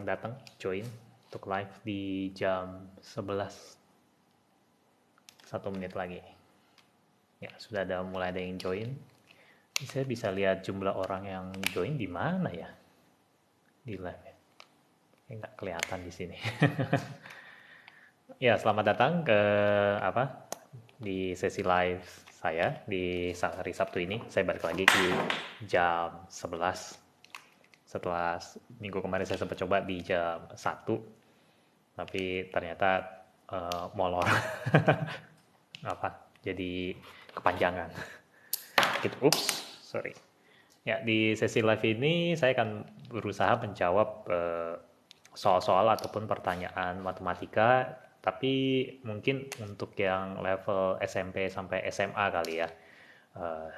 yang datang join untuk live di jam 11, 1 menit lagi. Ya, sudah mulai ada yang join. Saya bisa lihat jumlah orang yang join di mana ya? Di live ya. Nggak kelihatan di sini. Ya, selamat datang ke di sesi live saya di hari Sabtu ini. Saya balik lagi di jam 11. Setelah minggu kemarin saya sempat coba di jam 1, tapi ternyata molor. Jadi kepanjangan. Gitu. Ups, sorry. Ya, di sesi live ini saya akan berusaha menjawab soal-soal ataupun pertanyaan matematika, tapi mungkin untuk yang level SMP sampai SMA kali ya.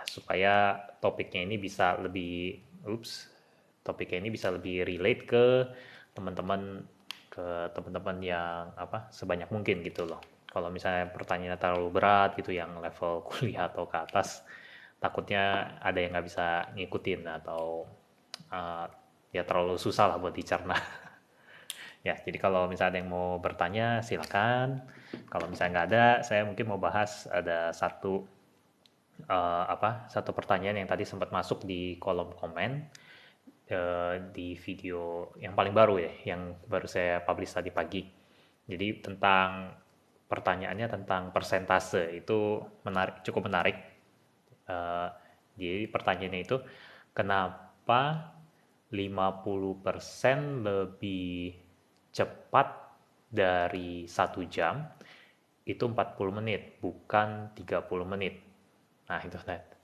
Supaya topiknya ini bisa lebih relate teman-teman ke teman-teman yang sebanyak mungkin gitu loh. Kalau misalnya pertanyaannya terlalu berat gitu yang level kuliah atau ke atas, takutnya ada yang nggak bisa ngikutin atau uh, ya terlalu susah lah buat dicerna. Ya, jadi kalau misalnya ada yang mau bertanya silakan. Kalau misalnya nggak ada, saya mungkin mau bahas ada satu pertanyaan yang tadi sempat masuk di kolom komen di video yang paling baru ya, yang baru saya publish tadi pagi. Jadi pertanyaannya tentang persentase itu cukup menarik. Eh, jadi pertanyaannya itu, kenapa 50% lebih cepat dari 1 jam itu 40 menit, bukan 30 menit. Nah, itu.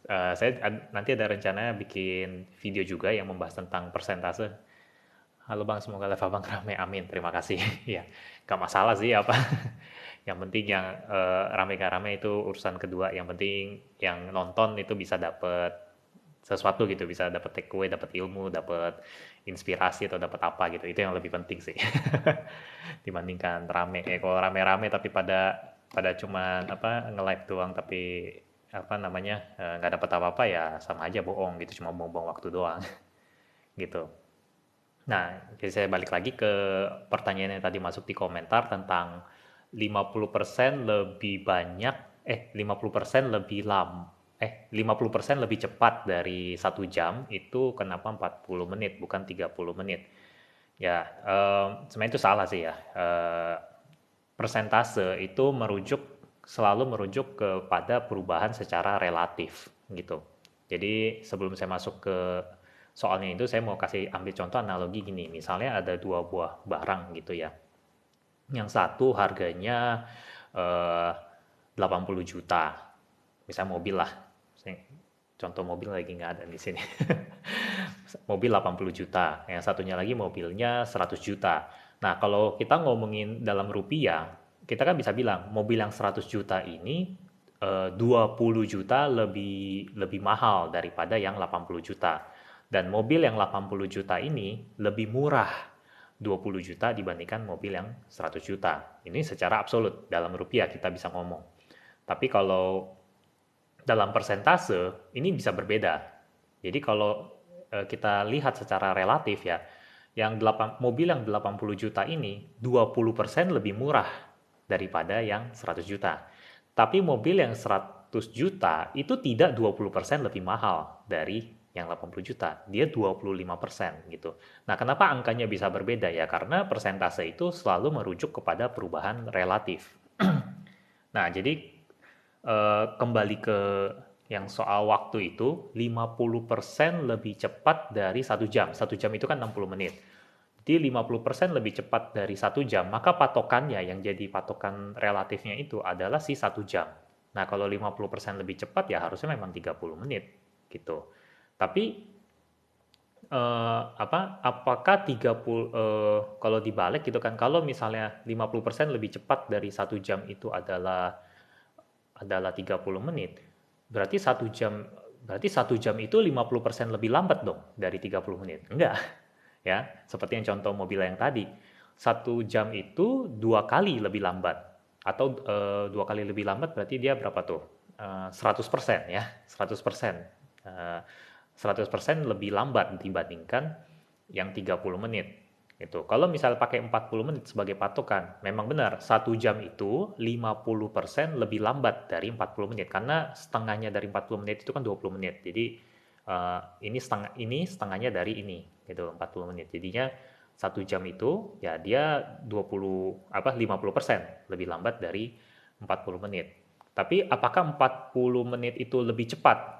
Saya nanti ada rencananya bikin video juga yang membahas tentang persentase. Halo Bang, semoga live Abang rame. Amin, terima kasih. Ya, gak masalah sih apa. Yang penting yang rame gak rame itu urusan kedua. Yang penting yang nonton itu bisa dapet sesuatu gitu, bisa dapet takeaway, dapet ilmu, dapet inspirasi atau dapet apa gitu. Itu yang lebih penting sih. Dibandingkan rame. Kalau rame-rame tapi pada cuman nge-live doang tapi nggak dapat apa-apa, ya sama aja bohong gitu, cuma buang-buang waktu doang. Gitu. Nah, jadi saya balik lagi ke pertanyaan yang tadi masuk di komentar tentang 50% lebih banyak, 50% lebih 50% lebih cepat dari 1 jam, itu kenapa 40 menit, bukan 30 menit. Ya, sebenarnya itu salah sih ya. Persentase itu selalu merujuk kepada perubahan secara relatif gitu. Jadi sebelum saya masuk ke soalnya itu, saya mau ambil contoh analogi gini. Misalnya ada dua buah barang gitu ya. Yang satu harganya eh, 80 juta. Misalnya mobil lah. Contoh mobil lagi nggak ada di sini. Mobil 80 juta. Yang satunya lagi mobilnya 100 juta. Nah, kalau kita ngomongin dalam rupiah, kita kan bisa bilang mobil yang 100 juta ini 20 juta lebih lebih mahal daripada yang 80 juta. Dan mobil yang 80 juta ini lebih murah 20 juta dibandingkan mobil yang 100 juta. Ini secara absolut dalam rupiah kita bisa ngomong. Tapi kalau dalam persentase ini bisa berbeda. Jadi kalau kita lihat secara relatif ya, mobil yang 80 juta ini 20% lebih murah daripada yang 100 juta. Tapi mobil yang 100 juta itu tidak 20% lebih mahal dari yang 80 juta. Dia 25% gitu. Nah, kenapa angkanya bisa berbeda ya? Karena persentase itu selalu merujuk kepada perubahan relatif. Nah, jadi kembali ke yang soal waktu itu, 50% lebih cepat dari 1 jam. 1 jam itu kan 60 menit. Jadi 50% lebih cepat dari 1 jam, maka patokannya yang jadi patokan relatifnya itu adalah si 1 jam. Nah, kalau 50% lebih cepat ya harusnya memang 30 menit gitu. Tapi apakah 30 kalau dibalik gitu kan, kalau misalnya 50% lebih cepat dari 1 jam itu adalah 30 menit, berarti 1 jam itu 50% lebih lambat dong dari 30 menit. Enggak, ya. Seperti yang contoh mobil yang tadi. 1 jam itu 2 kali lebih lambat. Atau 2 kali lebih lambat berarti dia berapa tuh? 100% ya, 100%. 100% lebih lambat dibandingkan yang 30 menit. Itu. Kalau misal pakai 40 menit sebagai patokan, memang benar, 1 jam itu 50% lebih lambat dari 40 menit. Karena setengahnya dari 40 menit itu kan 20 menit. Jadi ini setengahnya dari ini, gitu, 40 menit. Jadinya 1 jam itu, ya dia 50% lebih lambat dari 40 menit. Tapi apakah 40 menit itu lebih cepat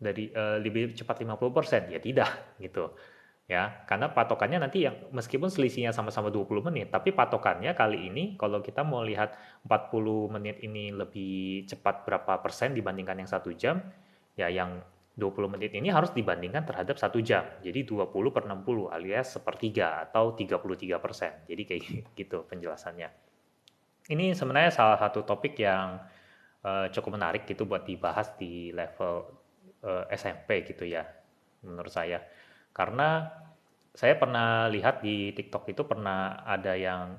lebih cepat 50%? Ya tidak, gitu ya, karena patokannya nanti yang meskipun selisihnya sama-sama 20 menit, tapi patokannya kali ini kalau kita mau lihat 40 menit ini lebih cepat berapa persen dibandingkan yang 1 jam, ya yang 20 menit ini harus dibandingkan terhadap 1 jam. Jadi 20 per 60 alias sepertiga atau 33%. Jadi kayak gitu penjelasannya. Ini sebenarnya salah satu topik yang cukup menarik gitu buat dibahas di level SMP gitu ya, menurut saya. Karena saya pernah lihat di TikTok itu pernah ada yang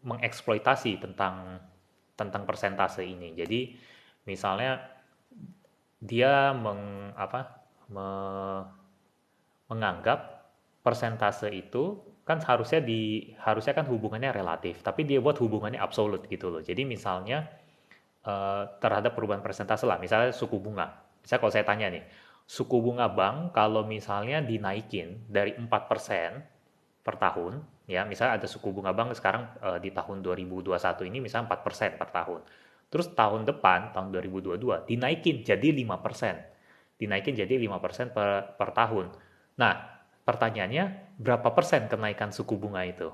mengeksploitasi tentang tentang persentase ini. Jadi misalnya dia menganggap persentase itu kan harusnya kan hubungannya relatif, tapi dia buat hubungannya absolut gitu loh. Jadi misalnya terhadap perubahan persentase lah, misalnya suku bunga. Misalnya kalau saya tanya nih, suku bunga bank kalau misalnya dinaikin dari 4% per tahun, ya misalnya ada suku bunga bank sekarang di tahun 2021 ini misalnya 4% per tahun. Terus tahun depan, tahun 2022, dinaikin jadi 5%. Dinaikin jadi 5% per tahun. Nah, pertanyaannya, berapa persen kenaikan suku bunga itu?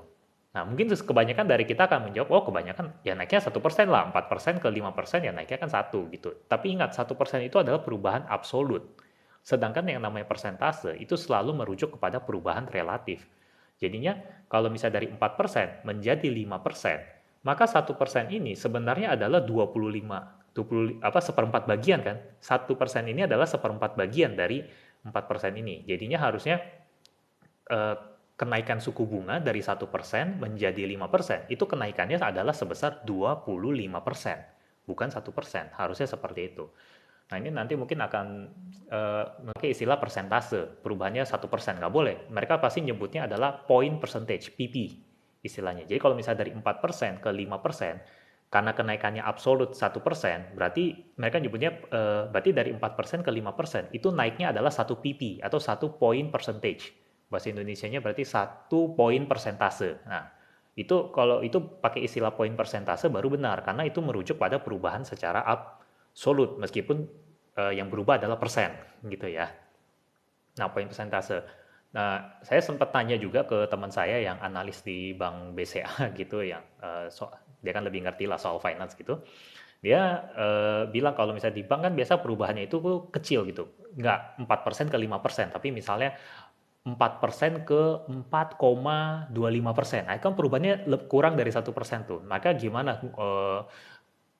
Nah, mungkin kebanyakan dari kita akan menjawab, oh kebanyakan ya naiknya 1% lah, 4% ke 5% ya naiknya kan 1 gitu. Tapi ingat, 1% itu adalah perubahan absolut. Sedangkan yang namanya persentase itu selalu merujuk kepada perubahan relatif. Jadinya kalau misalnya dari 4% menjadi 5%, maka 1% ini sebenarnya adalah 1/4 bagian kan. 1% ini adalah 1/4 bagian dari 4% ini. Jadinya harusnya eh, kenaikan suku bunga dari 1% menjadi 5%, itu kenaikannya adalah sebesar 25%, bukan 1%. Harusnya seperti itu. Nah, ini nanti mungkin akan memakai istilah persentase, perubahannya 1%, nggak boleh. Mereka pasti nyebutnya adalah point percentage, PP istilahnya. Jadi kalau misalnya dari 4% ke 5%, karena kenaikannya absolut 1%, berarti mereka nyebutnya, berarti dari 4% ke 5%, itu naiknya adalah 1 PP atau 1 point percentage. Bahasa Indonesianya berarti 1 poin persentase. Nah, itu kalau itu pakai istilah poin persentase baru benar, karena itu merujuk pada perubahan secara absolut, meskipun yang berubah adalah persen, gitu ya. Nah, poin persentase. Nah, saya sempat tanya juga ke teman saya yang analis di Bank BCA gitu, yang dia kan lebih ngerti lah soal finance gitu. Dia bilang kalau misalnya di bank kan biasa perubahannya itu kecil gitu, nggak 4% ke 5%, tapi misalnya 4% ke 4,25%. Nah, itu kan perubahannya kurang dari 1% tuh. Maka gimana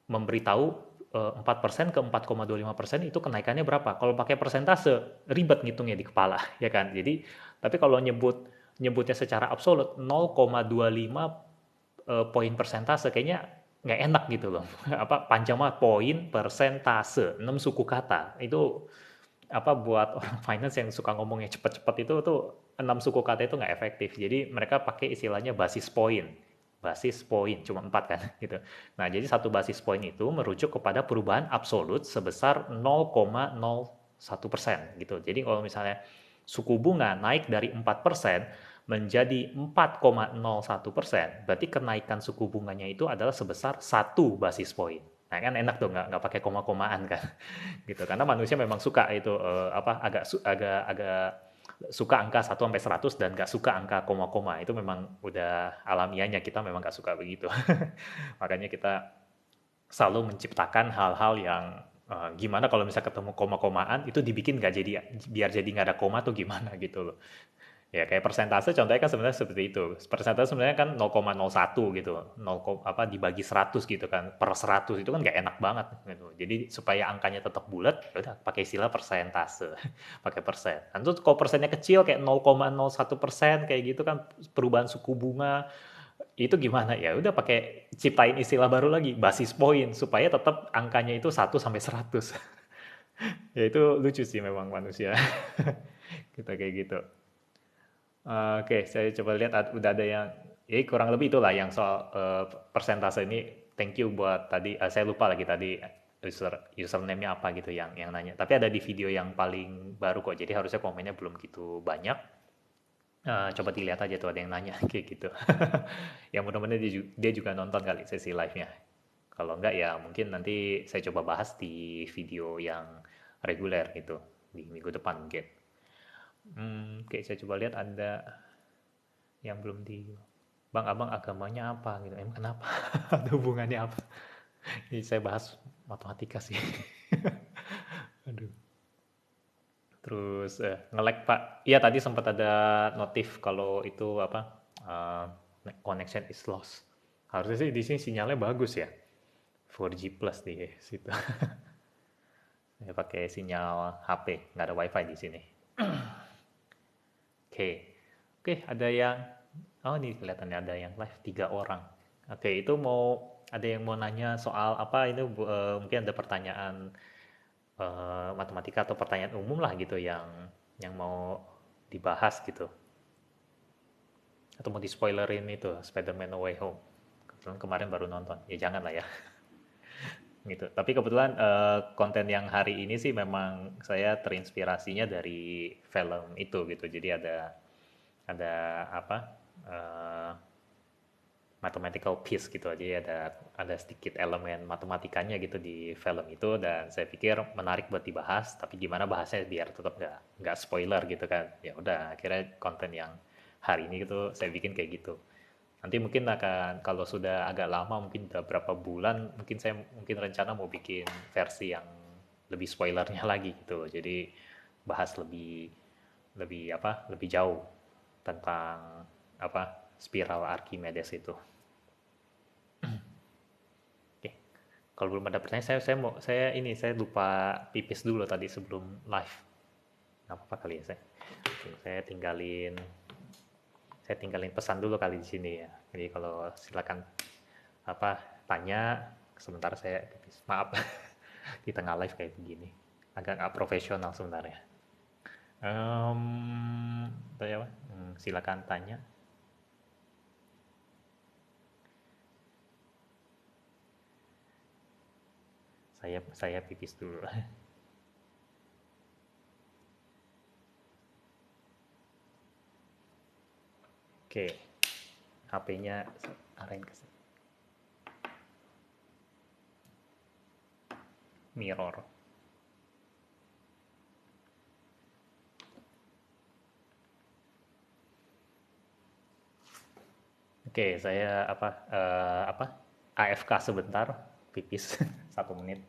memberitahu 4% ke 4,25% itu kenaikannya berapa? Kalau pakai persentase, ribet ngitungnya di kepala, ya kan? Jadi, tapi kalau nyebutnya secara absolut 0,25 poin persentase kayaknya nggak enak gitu loh. Panjang banget poin persentase, 6 suku kata. Itu buat orang finance yang suka ngomongnya cepet-cepet itu tuh 6 suku kata itu nggak efektif. Jadi mereka pakai istilahnya basis poin. Basis poin cuma 4 kan gitu. Nah, jadi satu basis poin itu merujuk kepada perubahan absolut sebesar 0,01% gitu. Jadi kalau misalnya suku bunga naik dari 4% menjadi 4,01%, berarti kenaikan suku bunganya itu adalah sebesar 1 basis poin. Nah, kan enak tuh nggak pakai koma-komaan kan. Gitu. Karena manusia memang suka itu agak suka angka 1 sampai 100 dan nggak suka angka koma-koma. Itu memang udah alamiahnya, kita memang nggak suka begitu. Makanya kita selalu menciptakan hal-hal yang gimana kalau misalnya ketemu koma-komaan itu dibikin nggak jadi, biar jadi nggak ada koma tuh gimana gitu loh. Ya kayak persentase contohnya kan sebenarnya seperti itu. Persentase sebenarnya kan 0,01 gitu. Dibagi 100 gitu kan. Per 100 itu kan nggak enak banget gitu. Jadi supaya angkanya tetap bulat, ya udah pakai istilah persentase. Pakai persen. Dan itu kalau persennya kecil kayak 0,01% kayak gitu kan, perubahan suku bunga itu gimana? Ya udah pakai ciptain istilah baru lagi, basis point, supaya tetap angkanya itu 1 sampai 100. Ya itu lucu sih memang manusia. Kita kayak gitu. Oke, saya coba lihat udah ada yang, ya kurang lebih itulah yang soal persentase ini. Thank you buat tadi, saya lupa lagi tadi username-nya apa gitu yang nanya. Tapi ada di video yang paling baru kok, jadi harusnya komennya belum gitu banyak. Coba dilihat aja tuh ada yang nanya kayak gitu. Yang mudah-mudahan dia juga nonton kali sesi live-nya. Kalau enggak ya mungkin nanti saya coba bahas di video yang reguler gitu di minggu depan mungkin. Oke, saya coba lihat ada yang belum di Bang Abang agamanya apa gitu. Emang kenapa? Ada hubungannya apa? Ini saya bahas matematika sih. Aduh. Terus nge-lag Pak. Iya tadi sempat ada notif kalau itu apa connection is lost. Harusnya sih di sini sinyalnya bagus ya. 4G plus di situ. Saya pakai sinyal HP, nggak ada WiFi di sini. Oke, oke ada yang, oh ini kelihatannya ada yang live 3 orang. Oke, itu mau ada yang mau nanya soal apa itu mungkin ada pertanyaan matematika atau pertanyaan umum lah gitu yang mau dibahas gitu. Atau mau di spoilerin itu Spider-Man No Way Home. Kebetulan kemarin baru nonton. Ya jangan lah ya. Gitu. Tapi kebetulan konten yang hari ini sih memang saya terinspirasinya dari film itu gitu. Jadi ada apa eh, mathematical piece gitu aja, ada sedikit elemen matematikanya gitu di film itu, dan saya pikir menarik buat dibahas, tapi gimana bahasnya biar tetap nggak spoiler gitu kan. Ya udah akhirnya konten yang hari ini gitu saya bikin kayak gitu. Nanti mungkin akan kalau sudah agak lama, mungkin udah berapa bulan, mungkin saya mungkin rencana mau bikin versi yang lebih spoilernya lagi gitu. Jadi bahas lebih lebih apa? Lebih jauh tentang apa? Spiral Archimedes itu. Oke. Kalau belum ada pertanyaan, saya lupa pipis dulu tadi sebelum live. Nggak apa-apa kali ya saya. Oke, saya tinggalin pesan dulu kali di sini ya. Jadi kalau silakan apa tanya sebentar saya pipis. Maaf di tengah live kayak begini. Agak nggak profesional sebenarnya. Tanya apa? Silakan tanya. Saya pipis dulu. Oke, HP-nya arahin ke mirror. Oke, saya apa AFK sebentar, pipis 1 menit.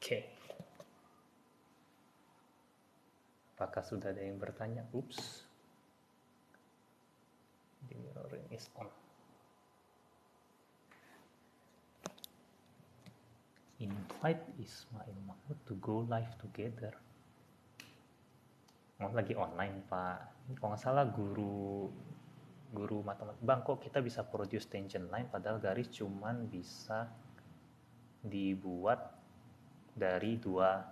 Oke, apakah sudah ada yang bertanya? Ups, the mirroring is on. Invite Ismail Mahmud to go live together. Oh, lagi online Pak. Ini kalau nggak salah guru guru matematika, bang kok kita bisa produce tangent line padahal garis cuman bisa dibuat dari dua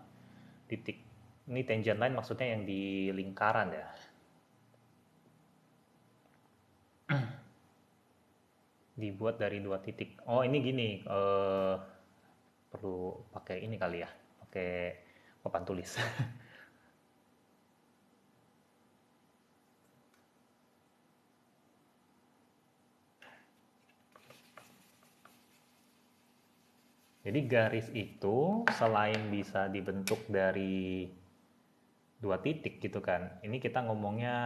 titik. Ini tangent line maksudnya yang di lingkaran ya. Dibuat dari dua titik. Oh ini gini, perlu pakai ini kali ya, pakai papan tulis. Jadi garis itu selain bisa dibentuk dari dua titik gitu kan. Ini kita ngomongnya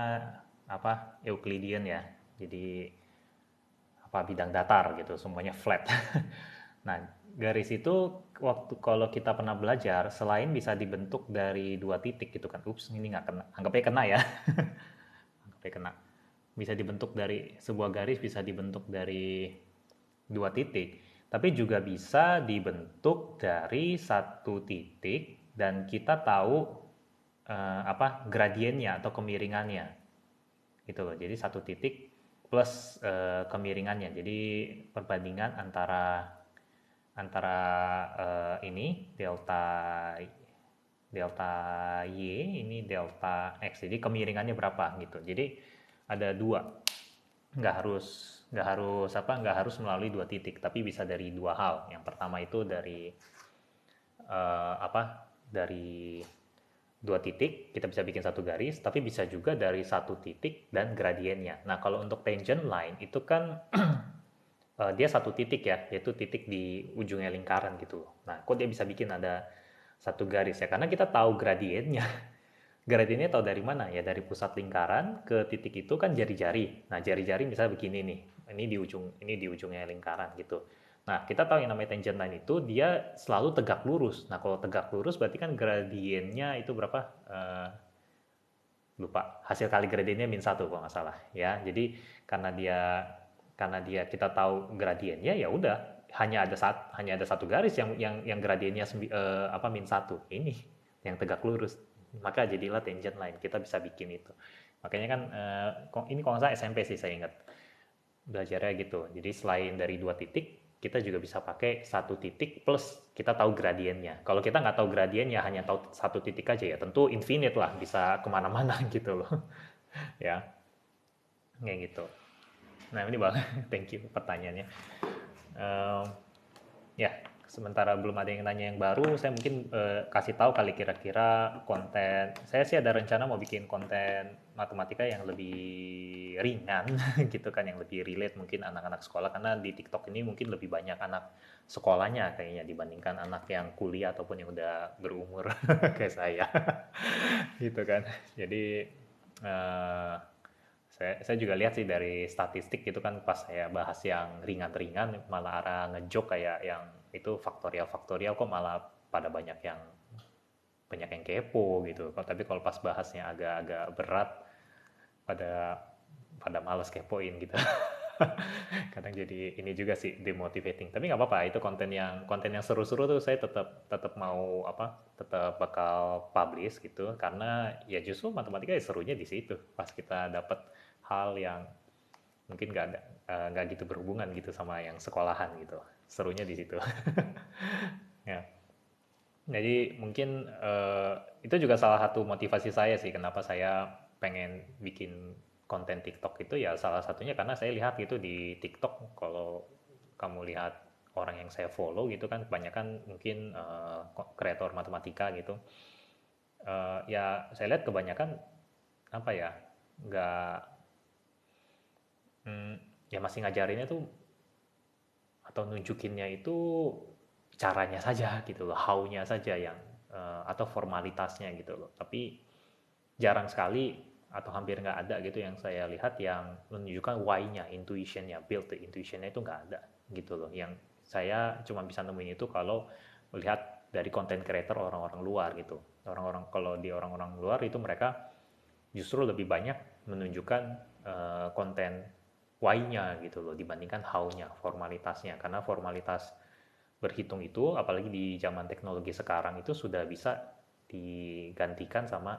apa? Euclidean ya. Jadi apa bidang datar gitu, semuanya flat. Nah, garis itu waktu kalau kita pernah belajar selain bisa dibentuk dari dua titik gitu kan. Ups, ini nggak kena. Anggapnya kena ya. Anggapnya kena. Bisa dibentuk dari sebuah garis bisa dibentuk dari dua titik, tapi juga bisa dibentuk dari satu titik dan kita tahu apa gradiennya atau kemiringannya gitu loh. Jadi satu titik plus kemiringannya. Jadi perbandingan antara antara ini delta delta y ini delta x. Jadi kemiringannya berapa gitu. Jadi ada dua, nggak harus melalui dua titik, tapi bisa dari dua hal. Yang pertama itu dari apa dari dua titik kita bisa bikin satu garis, tapi bisa juga dari satu titik dan gradiennya. Nah kalau untuk tangent line itu kan dia satu titik ya, yaitu titik di ujungnya lingkaran gitu. Nah kok dia bisa bikin ada satu garis ya, karena kita tahu gradiennya. Gradiennya tahu dari mana? Ya dari pusat lingkaran ke titik itu kan jari-jari. Nah, jari-jari misalnya begini nih. Ini di ujungnya lingkaran gitu. Nah, kita tahu yang namanya tangent line itu dia selalu tegak lurus. Nah, kalau tegak lurus berarti kan gradiennya itu berapa? Lupa. Hasil kali gradiennya min 1 kalau nggak salah ya. Jadi karena dia kita tahu gradiennya ya udah hanya ada satu garis yang gradiennya apa min 1. Ini yang tegak lurus. Maka jadilah tangent line. Kita bisa bikin itu. Makanya kan ini kalau nggak salah SMP sih saya ingat belajarnya gitu. Jadi selain dari dua titik, kita juga bisa pakai satu titik plus kita tahu gradiennya. Kalau kita nggak tahu gradiennya, hanya tahu satu titik aja ya, tentu infinite lah, bisa kemana-mana gitu loh. Ya, kayak gitu. Nah ini bang, thank you pertanyaannya. Um, Ya, sementara belum ada yang nanya yang baru, saya mungkin kasih tahu kali kira-kira konten. Saya sih ada rencana mau bikin konten matematika yang lebih ringan gitu kan, yang lebih relate mungkin anak-anak sekolah, karena di TikTok ini mungkin lebih banyak anak sekolahnya kayaknya dibandingkan anak yang kuliah ataupun yang udah berumur kayak saya. Gitu kan. Jadi eh, saya juga lihat sih dari statistik gitu kan, pas saya bahas yang ringan-ringan malah arah ngejok kayak yang itu faktorial kok malah pada banyak yang kepo gitu. Tapi kalau pas bahasnya agak-agak berat pada pada males kepoin gitu. Kadang jadi ini juga sih demotivating. Tapi nggak apa-apa, itu konten yang seru-seru tuh saya tetap tetap mau apa tetap bakal publish gitu, karena ya justru matematika ya serunya di situ pas kita dapat hal yang mungkin nggak gitu berhubungan gitu sama yang sekolahan gitu, serunya di situ. Ya, jadi mungkin itu juga salah satu motivasi saya sih kenapa saya pengen bikin konten TikTok itu, ya salah satunya karena saya lihat gitu di TikTok, kalau kamu lihat orang yang saya follow gitu kan kebanyakan mungkin kreator matematika gitu. Ya saya lihat kebanyakan apa ya, nggak hmm, ya masih ngajarinnya tuh atau nunjukinnya itu caranya saja gitu loh, how-nya saja yang atau formalitasnya gitu loh. Tapi jarang sekali atau hampir nggak ada gitu yang saya lihat yang menunjukkan why-nya, intuition-nya, build the intuition-nya itu nggak ada gitu loh. Yang saya cuma bisa nemuin itu kalau melihat dari content creator orang-orang luar gitu. Kalau di orang-orang luar itu mereka justru lebih banyak menunjukkan konten why-nya gitu loh dibandingkan how-nya, formalitasnya. Karena formalitas berhitung itu apalagi di zaman teknologi sekarang itu sudah bisa digantikan sama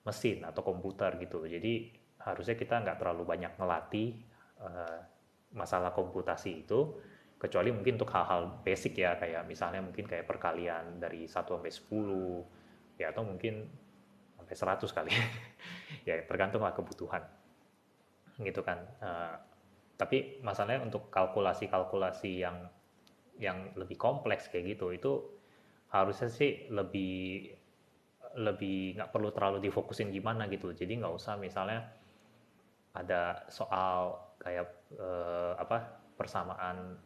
mesin atau komputer gitu. Jadi harusnya kita nggak terlalu banyak ngelatih eh, masalah komputasi itu, kecuali mungkin untuk hal-hal basic ya, kayak misalnya mungkin kayak perkalian dari 1 sampai 10, ya atau mungkin sampai 100 kali. Ya tergantung lah kebutuhan gitu kan. Tapi masalahnya untuk kalkulasi-kalkulasi yang lebih kompleks kayak gitu, itu harusnya sih lebih lebih nggak perlu terlalu difokusin gimana gitu. Jadi nggak usah misalnya ada soal kayak apa, persamaan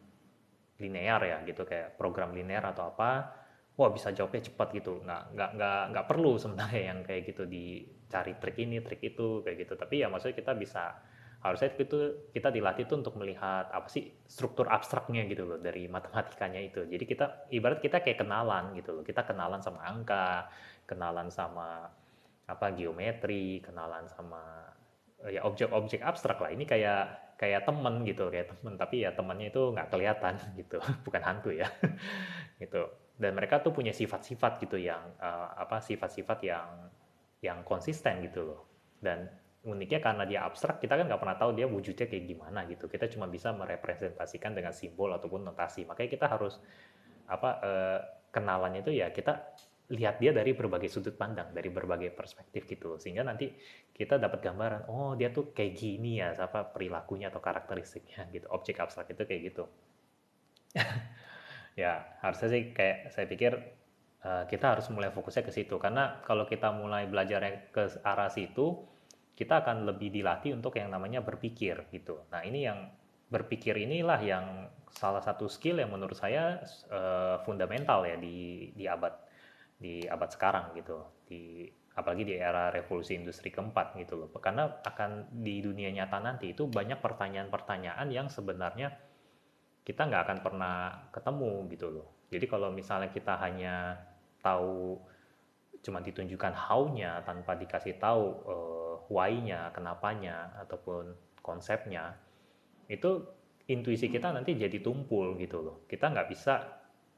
linear ya gitu, kayak program linear atau apa, wah bisa jawabnya cepat gitu. Nggak perlu sebenarnya yang kayak gitu, dicari trik ini trik itu kayak gitu. Tapi ya maksudnya kita bisa, harusnya itu kita dilatih tuh untuk melihat apa sih struktur abstraknya gitu loh dari matematikanya itu. Jadi kita ibarat kita kayak kenalan gitu loh, kita kenalan sama angka, kenalan sama apa, geometri, kenalan sama ya objek-objek abstrak lah. Ini kayak kayak temen gitu, kayak temen, tapi ya temennya itu nggak kelihatan gitu, bukan hantu ya. Gitu. Dan mereka tuh punya sifat-sifat gitu yang apa, sifat-sifat yang konsisten gitu loh. Dan uniknya karena dia abstrak, kita kan nggak pernah tahu dia wujudnya kayak gimana gitu. Kita cuma bisa merepresentasikan dengan simbol ataupun notasi. Makanya kita harus apa, kenalannya itu ya kita lihat dia dari berbagai sudut pandang, dari berbagai perspektif gitu loh. Sehingga nanti kita dapat gambaran, oh dia tuh kayak gini ya, apa perilakunya atau karakteristiknya gitu. Objek abstrak itu kayak gitu. Ya, harusnya sih kayak saya pikir kita harus mulai fokusnya ke situ. Karena kalau kita mulai belajarnya ke arah situ, kita akan lebih dilatih untuk yang namanya berpikir gitu. Nah, ini yang berpikir inilah yang salah satu skill yang menurut saya fundamental ya di abad sekarang gitu. Apalagi di era revolusi industri keempat gitu loh. Karena akan di dunia nyata nanti itu banyak pertanyaan-pertanyaan yang sebenarnya kita nggak akan pernah ketemu gitu loh. Jadi kalau misalnya kita hanya tahu, cuma ditunjukkan how-nya tanpa dikasih tahu why-nya, kenapanya, ataupun konsepnya, itu intuisi kita nanti jadi tumpul gitu loh. Kita nggak bisa,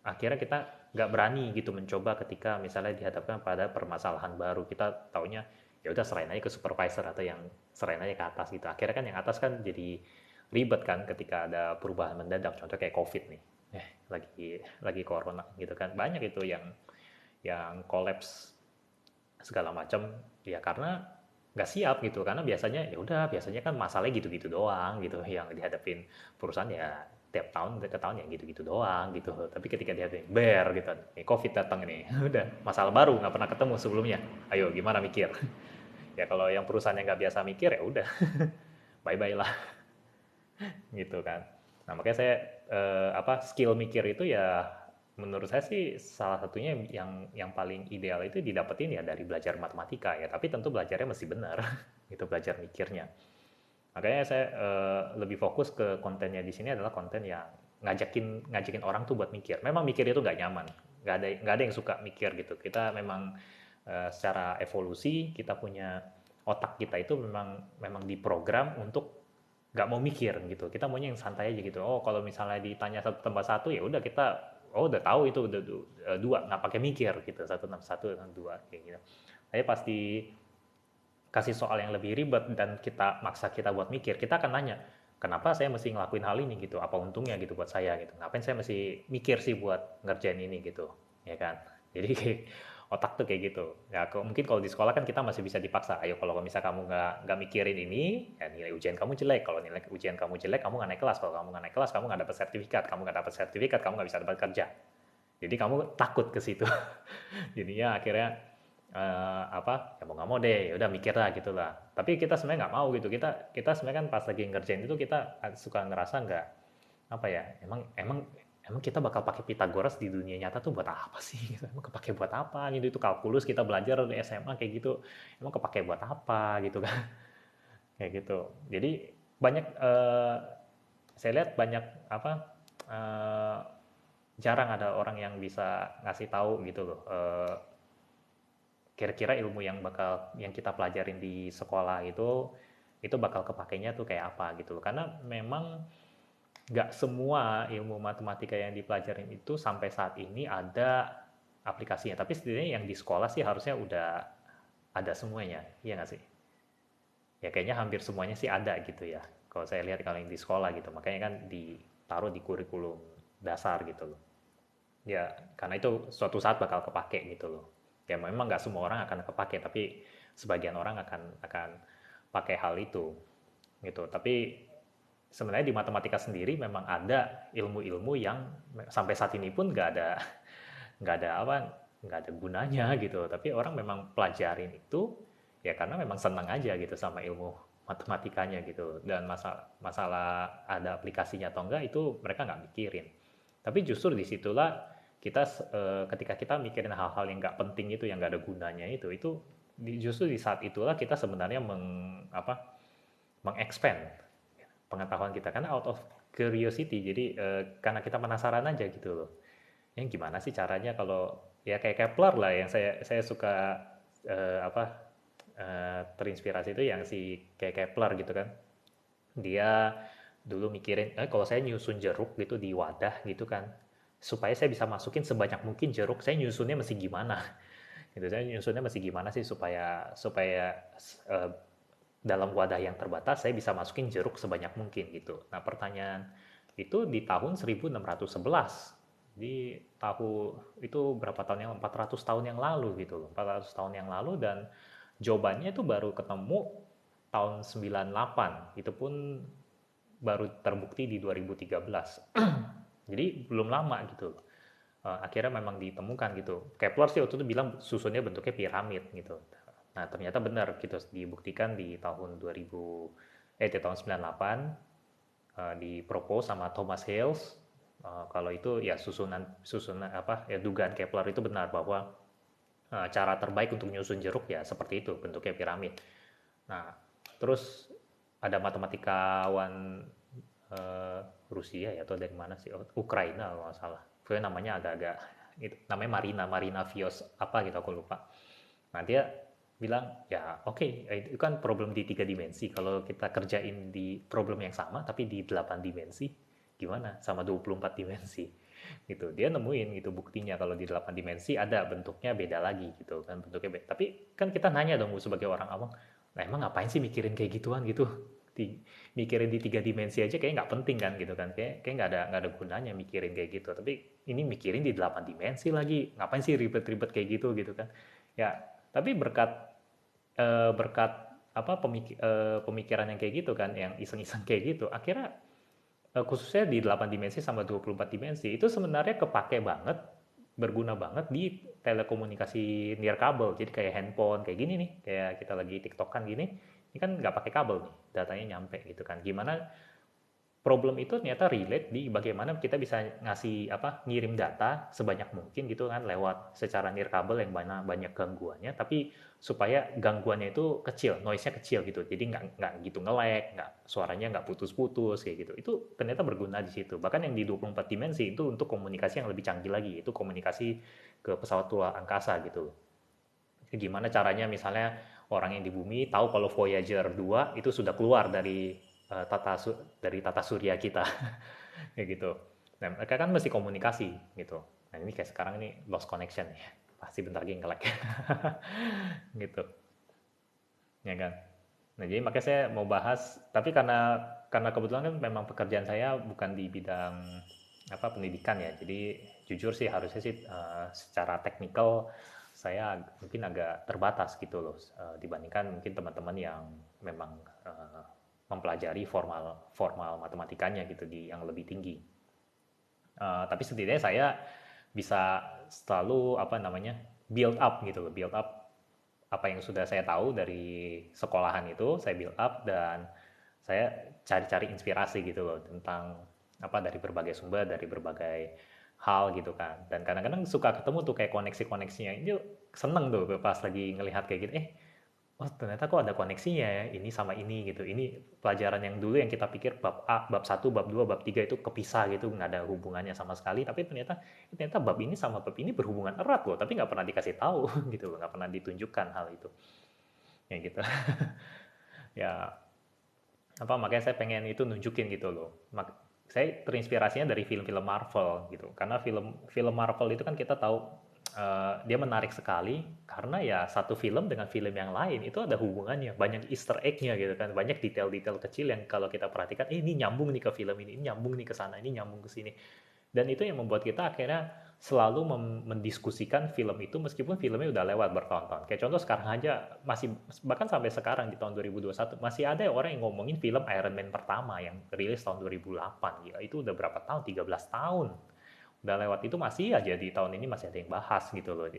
akhirnya kita nggak berani gitu mencoba ketika misalnya dihadapkan pada permasalahan baru. Kita taunya ya udah serahin aja ke supervisor atau yang serahin aja ke atas gitu. Akhirnya kan yang atas kan jadi ribet kan ketika ada perubahan mendadak. Contoh kayak COVID nih, lagi corona gitu kan, banyak itu yang kolaps segala macam ya karena nggak siap gitu. Karena biasanya kan masalahnya gitu-gitu doang gitu yang dihadapin perusahaan ya, tiap tahun ke tahun ya gitu-gitu doang gitu. Tapi ketika dihadapin gitu, nih COVID datang ini, udah masalah baru nggak pernah ketemu sebelumnya, ayo gimana mikir. Ya kalau yang perusahaan yang nggak biasa mikir ya udah, bye bye lah gitu kan. Nah makanya saya apa, skill mikir itu ya menurut saya sih salah satunya yang paling ideal itu didapetin ya dari belajar matematika ya, tapi tentu belajarnya mesti benar gitu, belajar mikirnya. Makanya saya lebih fokus ke kontennya di sini adalah konten yang ngajakin ngajakin orang tuh buat mikir. Memang mikir itu nggak nyaman, nggak ada yang suka mikir gitu. Kita memang secara evolusi kita punya, otak kita itu memang memang diprogram untuk nggak mau mikir gitu. Kita maunya yang santai aja gitu. Oh kalau misalnya ditanya satu tambah satu ya udah kita, oh udah tahu itu udah dua, nggak pakai mikir gitu, satu tambah satu dan dua kayak gitu. Tapi pasti kasih soal yang lebih ribet dan kita maksa kita buat mikir, kita akan nanya, kenapa saya mesti ngelakuin hal ini gitu? Apa untungnya gitu buat saya gitu? Ngapain saya mesti mikir sih buat ngerjain ini gitu, ya kan? Jadi otak tuh kayak gitu. Ya mungkin kalau di sekolah kan kita masih bisa dipaksa. Ayo kalau misalnya kamu nggak mikirin ini, ya nilai ujian kamu jelek. Kalau nilai ujian kamu jelek, kamu nggak naik kelas. Kalau kamu nggak naik kelas, kamu nggak dapat sertifikat. Kamu nggak dapat sertifikat, kamu nggak bisa dapat kerja. Jadi kamu takut ke situ. Jadinya akhirnya apa, ya mau nggak mau deh, ya udah mikir lah gitu lah. Tapi kita sebenarnya nggak mau gitu. Kita kita sebenarnya kan pas lagi ngerjain itu kita suka ngerasa nggak, apa ya, emang emang emang kita bakal pakai Pitagoras di dunia nyata tuh buat apa sih? Gitu. Emang kepake buat apa? Gitu itu kalkulus kita belajar di SMA kayak gitu. Emang kepake buat apa gitu kan? Kayak gitu. Jadi banyak saya lihat banyak apa, eh, jarang ada orang yang bisa ngasih tahu gitu loh. Kira-kira ilmu yang kita pelajarin di sekolah itu bakal kepakainya tuh kayak apa gitu loh. Karena memang nggak semua ilmu matematika yang dipelajarin itu sampai saat ini ada aplikasinya. Tapi setidaknya yang di sekolah sih harusnya udah ada semuanya, iya nggak sih? Ya kayaknya hampir semuanya sih ada gitu ya. Kalau saya lihat kalau yang di sekolah gitu, makanya kan ditaruh di kurikulum dasar gitu loh. Ya, karena itu suatu saat bakal kepake gitu loh. Ya memang nggak semua orang akan kepake, tapi sebagian orang akan pakai hal itu gitu. Tapi sebenarnya di matematika sendiri memang ada ilmu-ilmu yang sampai saat ini pun nggak ada apa nggak ada gunanya gitu. Tapi orang memang pelajarin itu ya karena memang senang aja gitu sama ilmu matematikanya gitu. Dan masalah masalah ada aplikasinya atau enggak itu mereka nggak mikirin. Tapi justru disitulah kita ketika kita mikirin hal-hal yang nggak penting itu, yang nggak ada gunanya itu justru di saat itulah kita sebenarnya mengexpand pengetahuan kita karena out of curiosity. Jadi karena kita penasaran aja gitu loh. Yang gimana sih caranya kalau ya kayak Kepler lah yang saya suka terinspirasi itu yang si kayak Kepler gitu kan. Dia dulu mikirin kalau saya nyusun jeruk gitu di wadah gitu kan supaya saya bisa masukin sebanyak mungkin jeruk, saya nyusunnya mesti gimana gitu, saya nyusunnya mesti gimana sih supaya supaya uh, dalam wadah yang terbatas saya bisa masukin jeruk sebanyak mungkin gitu. Nah pertanyaan itu di tahun 1611, di tahun itu berapa tahun yang 400 tahun yang lalu gitu loh, 400 tahun yang lalu, dan jawabannya itu baru ketemu tahun 98, itu pun baru terbukti di 2013. Jadi belum lama gitu. Akhirnya memang ditemukan gitu. Kepler sih waktu itu bilang susunnya bentuknya piramid gitu. Nah, ternyata benar gitu, dibuktikan di tahun 2000 di tahun 98 dipropose sama Thomas Hales. Kalau itu ya susunan susunan apa ya, dugaan Kepler itu benar bahwa cara terbaik untuk nyusun jeruk ya seperti itu, bentuknya piramid. Nah, terus ada matematikawan eh, Rusia ya atau dari mana sih? Oh, Ukraina kalau nggak salah. Pokoknya namanya agak-agak itu namanya Marina Vios apa gitu aku lupa. Nah dia bilang ya oke, itu kan problem di 3 dimensi. Kalau kita kerjain di problem yang sama tapi di 8 dimensi gimana sama 24 dimensi gitu. Dia nemuin gitu buktinya kalau di 8 dimensi ada bentuknya beda lagi gitu kan, bentuknya beda. Tapi kan kita nanya dong sebagai orang awam, nah emang ngapain sih mikirin kayak gituan gitu, mikirin di 3 dimensi aja kayak nggak penting kan gitu kan, kayak nggak ada gunanya mikirin kayak gitu. Tapi ini mikirin di 8 dimensi lagi, ngapain sih ribet-ribet kayak gitu kan ya. Tapi berkat apa pemikiran yang kayak gitu kan, yang iseng-iseng kayak gitu, akhirnya khususnya di 8 dimensi sama 24 dimensi itu sebenarnya kepake banget, berguna banget di telekomunikasi nirkabel. Jadi kayak handphone kayak gini nih, kayak kita lagi tiktokan gini, ini kan nggak pakai kabel nih, datanya nyampe gitu kan. Gimana problem itu ternyata relate di bagaimana kita bisa ngasih apa, ngirim data sebanyak mungkin gitu kan lewat secara nirkabel yang banyak gangguannya, tapi supaya gangguannya itu kecil, noise-nya kecil gitu, jadi nggak gitu nge-lag, nggak suaranya nggak putus-putus kayak gitu. Itu ternyata berguna di situ. Bahkan yang di 24 dimensi itu untuk komunikasi yang lebih canggih lagi, itu komunikasi ke pesawat luar angkasa gitu. Gimana caranya misalnya orang yang di bumi tahu kalau Voyager 2 itu sudah keluar dari dari tata surya kita kayak gitu. Nah, mereka kan mesti komunikasi gitu. Nah, ini kayak sekarang ini lost connection ya. Pasti bentar lagi nge-lag gitu. Ya kan? Nah, jadi makanya saya mau bahas, tapi karena kebetulan kan memang pekerjaan saya bukan di bidang apa pendidikan ya. Jadi jujur sih harusnya sih secara teknikal saya mungkin agak terbatas gitu loh, dibandingkan mungkin teman-teman yang memang mempelajari formal formal matematikanya gitu di yang lebih tinggi. Tapi setidaknya saya bisa selalu apa namanya build up gitu loh, build up apa yang sudah saya tahu dari sekolahan itu saya build up, dan saya cari-cari inspirasi gitu loh tentang apa dari berbagai sumber, dari berbagai hal gitu kan. Dan kadang-kadang suka ketemu tuh kayak koneksi-koneksinya, itu seneng tuh pas lagi ngelihat kayak gitu, oh ternyata kok ada koneksinya ya ini sama ini gitu. Ini pelajaran yang dulu yang kita pikir bab A, bab 1, bab 2, bab 3 itu kepisah gitu, nggak ada hubungannya sama sekali. Tapi ternyata bab ini sama bab ini berhubungan erat loh, tapi nggak pernah dikasih tahu gitu loh, nggak pernah ditunjukkan hal itu. Ya gitu. Ya apa makanya saya pengen itu nunjukin gitu loh. Saya terinspirasinya dari film-film Marvel gitu. Karena film film Marvel itu kan kita tahu dia menarik sekali karena ya satu film dengan film yang lain itu ada hubungannya, banyak Easter egg-nya gitu kan, banyak detail-detail kecil yang kalau kita perhatikan, ini nyambung nih ke film ini nyambung nih ke sana, ini nyambung ke sini. Dan itu yang membuat kita akhirnya selalu mendiskusikan film itu meskipun filmnya udah lewat bertahun-tahun. Kayak contoh sekarang aja masih, bahkan sampai sekarang di tahun 2021 masih ada orang yang ngomongin film Iron Man pertama yang rilis tahun 2008. Ya, itu udah berapa tahun? 13 tahun. Udah lewat itu masih aja di tahun ini masih ada yang bahas gitu loh.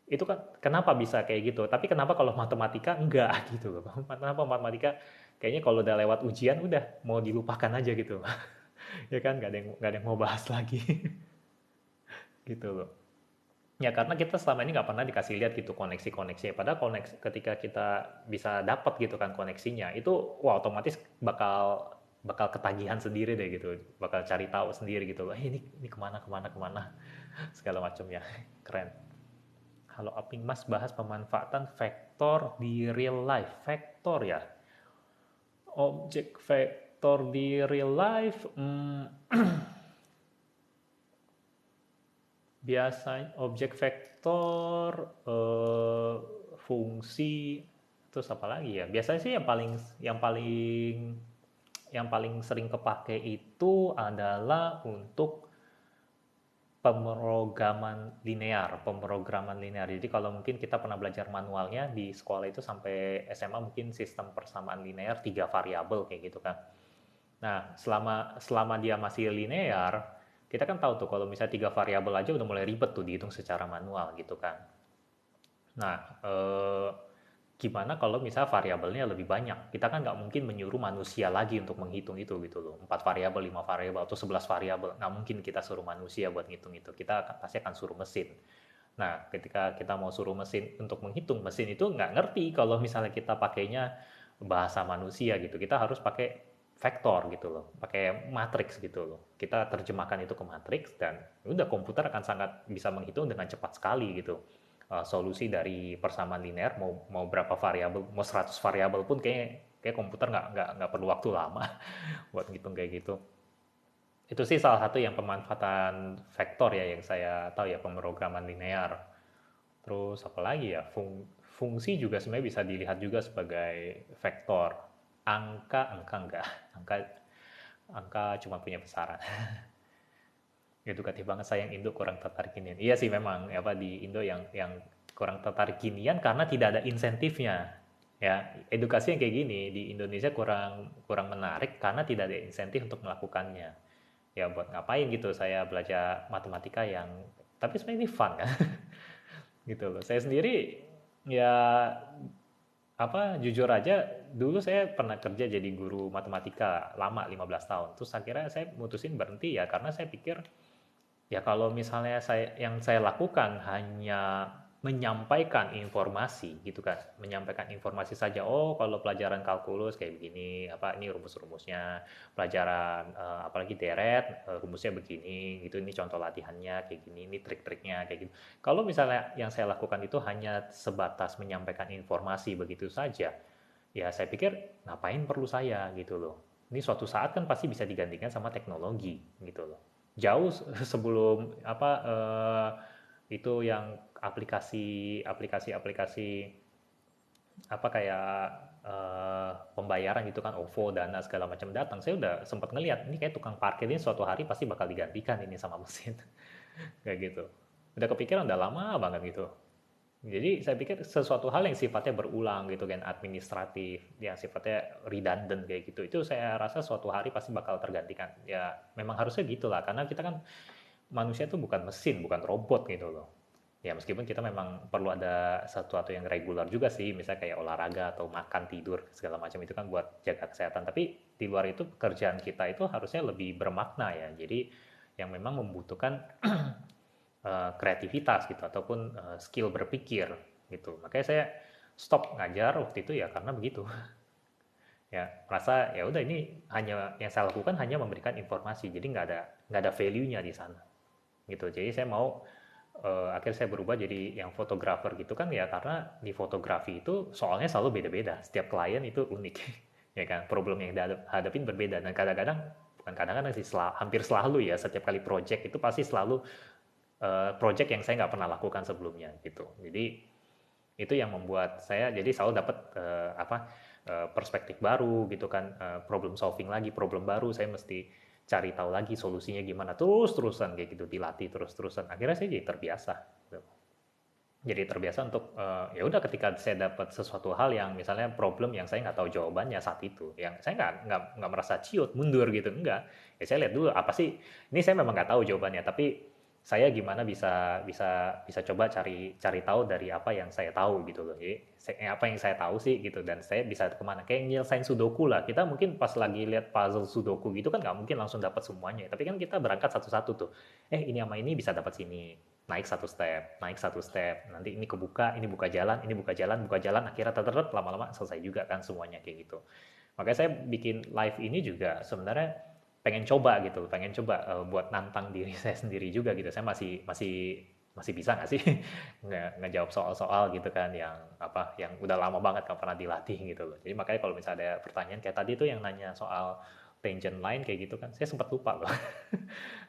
Itu kan kenapa bisa kayak gitu? Tapi kenapa kalau matematika enggak gitu loh. Kenapa matematika kayaknya kalau udah lewat ujian udah mau dilupakan aja gitu. Ya kan nggak ada yang mau bahas lagi. Gitu loh. Ya karena kita selama ini nggak pernah dikasih lihat gitu koneksi-koneksinya. Padahal koneksi, ketika kita bisa dapat gitu kan koneksinya, itu wah otomatis bakal bakal ketagihan sendiri deh gitu, bakal cari tahu sendiri gitu. Ini kemana kemana kemana segala macam ya. Keren. Halo Aping, Mas bahas pemanfaatan vektor di real life. Vektor ya, objek vektor di real life. Biasanya objek vektor, fungsi, terus apa lagi ya? Biasanya sih yang paling sering kepake itu adalah untuk pemrograman linear. Jadi kalau mungkin kita pernah belajar manualnya di sekolah itu sampai SMA mungkin sistem persamaan linear 3 variabel kayak gitu kan. Nah, selama dia masih linear, kita kan tahu tuh kalau misalnya 3 variabel aja udah mulai ribet tuh dihitung secara manual gitu kan. Nah, gimana kalau misalnya variabelnya lebih banyak? Kita kan nggak mungkin menyuruh manusia lagi untuk menghitung itu gitu loh. 4 variabel, 5 variabel, atau 11 variabel. Nggak mungkin kita suruh manusia buat ngitung itu. Kita pasti akan suruh mesin. Nah, ketika kita mau suruh mesin untuk menghitung, mesin itu nggak ngerti kalau misalnya kita pakainya bahasa manusia gitu. Kita harus pakai vektor gitu loh, pakai matriks gitu loh. Kita terjemahkan itu ke matriks dan udah komputer akan sangat bisa menghitung dengan cepat sekali gitu. Solusi dari persamaan linear mau berapa variabel, mau 100 variabel pun kayak komputer nggak perlu waktu lama buat ngitung kayak gitu. Itu sih salah satu yang pemanfaatan vektor ya yang saya tahu ya, pemrograman linear. Terus apa lagi ya? Fungsi juga sebenarnya bisa dilihat juga sebagai vektor. Angka enggak. Angka angka cuma punya besaran. Edukatif banget, sayang Indo kurang tertarik ginian. Iya sih memang apa di Indo yang kurang tertarik ginian karena tidak ada insentifnya. Ya, edukasi yang kayak gini di Indonesia kurang kurang menarik karena tidak ada insentif untuk melakukannya. Ya buat ngapain gitu saya belajar matematika yang tapi sebenarnya ini fun kan. Gitu loh. Saya sendiri ya apa jujur aja dulu saya pernah kerja jadi guru matematika lama 15 tahun. Terus akhirnya saya mutusin berhenti ya karena saya pikir ya kalau misalnya yang saya lakukan hanya menyampaikan informasi gitu kan, menyampaikan informasi saja. Oh, kalau pelajaran kalkulus kayak begini, apa ini rumus-rumusnya, pelajaran apalagi deret, rumusnya begini, gitu. Ini contoh latihannya kayak gini, ini trik-triknya kayak gitu. Kalau misalnya yang saya lakukan itu hanya sebatas menyampaikan informasi begitu saja, ya saya pikir ngapain perlu saya gitu loh. Ini suatu saat kan pasti bisa digantikan sama teknologi gitu loh. Jauh sebelum apa itu yang aplikasi-aplikasi apa kayak pembayaran gitu kan, OVO, Dana segala macam datang, saya udah sempat ngelihat ini kayak tukang parkir ini suatu hari pasti bakal digantikan ini sama mesin kayak gitu. Udah kepikiran udah lama banget gitu. Jadi saya pikir sesuatu hal yang sifatnya berulang gitu kan, administratif, yang sifatnya redundant kayak gitu, itu saya rasa suatu hari pasti bakal tergantikan. Ya memang harusnya gitulah, karena kita kan manusia tuh bukan mesin, bukan robot gitu loh. Ya meskipun kita memang perlu ada sesuatu yang regular juga sih, misalnya kayak olahraga atau makan, tidur, segala macam itu kan buat jaga kesehatan. Tapi di luar itu pekerjaan kita itu harusnya lebih bermakna ya. Jadi yang memang membutuhkan kreativitas gitu ataupun skill berpikir gitu. Makanya saya stop ngajar waktu itu ya karena begitu. Ya merasa ya udah ini hanya yang saya lakukan hanya memberikan informasi, jadi nggak ada value-nya di sana gitu. Jadi saya mau akhirnya saya berubah jadi yang fotografer gitu kan ya, karena di fotografi itu soalnya selalu beda-beda, setiap klien itu unik ya kan, problem yang dihadapin berbeda dan kadang-kadang bukan kadang-kadang sih hampir selalu ya, setiap kali project itu pasti selalu project yang saya nggak pernah lakukan sebelumnya gitu. Jadi itu yang membuat saya jadi selalu dapat perspektif baru gitu kan, problem solving lagi, problem baru saya mesti cari tahu lagi solusinya gimana, terus-terusan kayak gitu, dilatih terus-terusan. Akhirnya saya jadi terbiasa gitu. Jadi terbiasa untuk ya udah ketika saya dapat sesuatu hal yang misalnya problem yang saya nggak tahu jawabannya saat itu, yang saya nggak merasa ciut mundur gitu, enggak. Ya saya lihat dulu apa sih, ini saya memang nggak tahu jawabannya, tapi saya gimana bisa bisa bisa coba cari cari tahu dari apa yang saya tahu gitu loh. Jadi apa yang saya tahu sih gitu, dan saya bisa kemana, kayak nyelesain sudoku lah. Kita mungkin pas lagi lihat puzzle sudoku gitu kan nggak mungkin langsung dapat semuanya, tapi kan kita berangkat satu-satu tuh, ini sama ini bisa dapat sini, naik satu step, nanti ini kebuka, ini buka jalan, buka jalan, akhirnya terteret lama-lama selesai juga kan semuanya kayak gitu. Makanya saya bikin live ini juga sebenarnya pengen coba buat nantang diri saya sendiri juga gitu. Saya masih masih masih bisa nggak sih ngejawab soal-soal gitu kan yang yang udah lama banget nggak pernah dilatih gitu loh. Jadi makanya kalau misalnya ada pertanyaan kayak tadi tuh yang nanya soal tangent line kayak gitu kan, saya sempat lupa loh.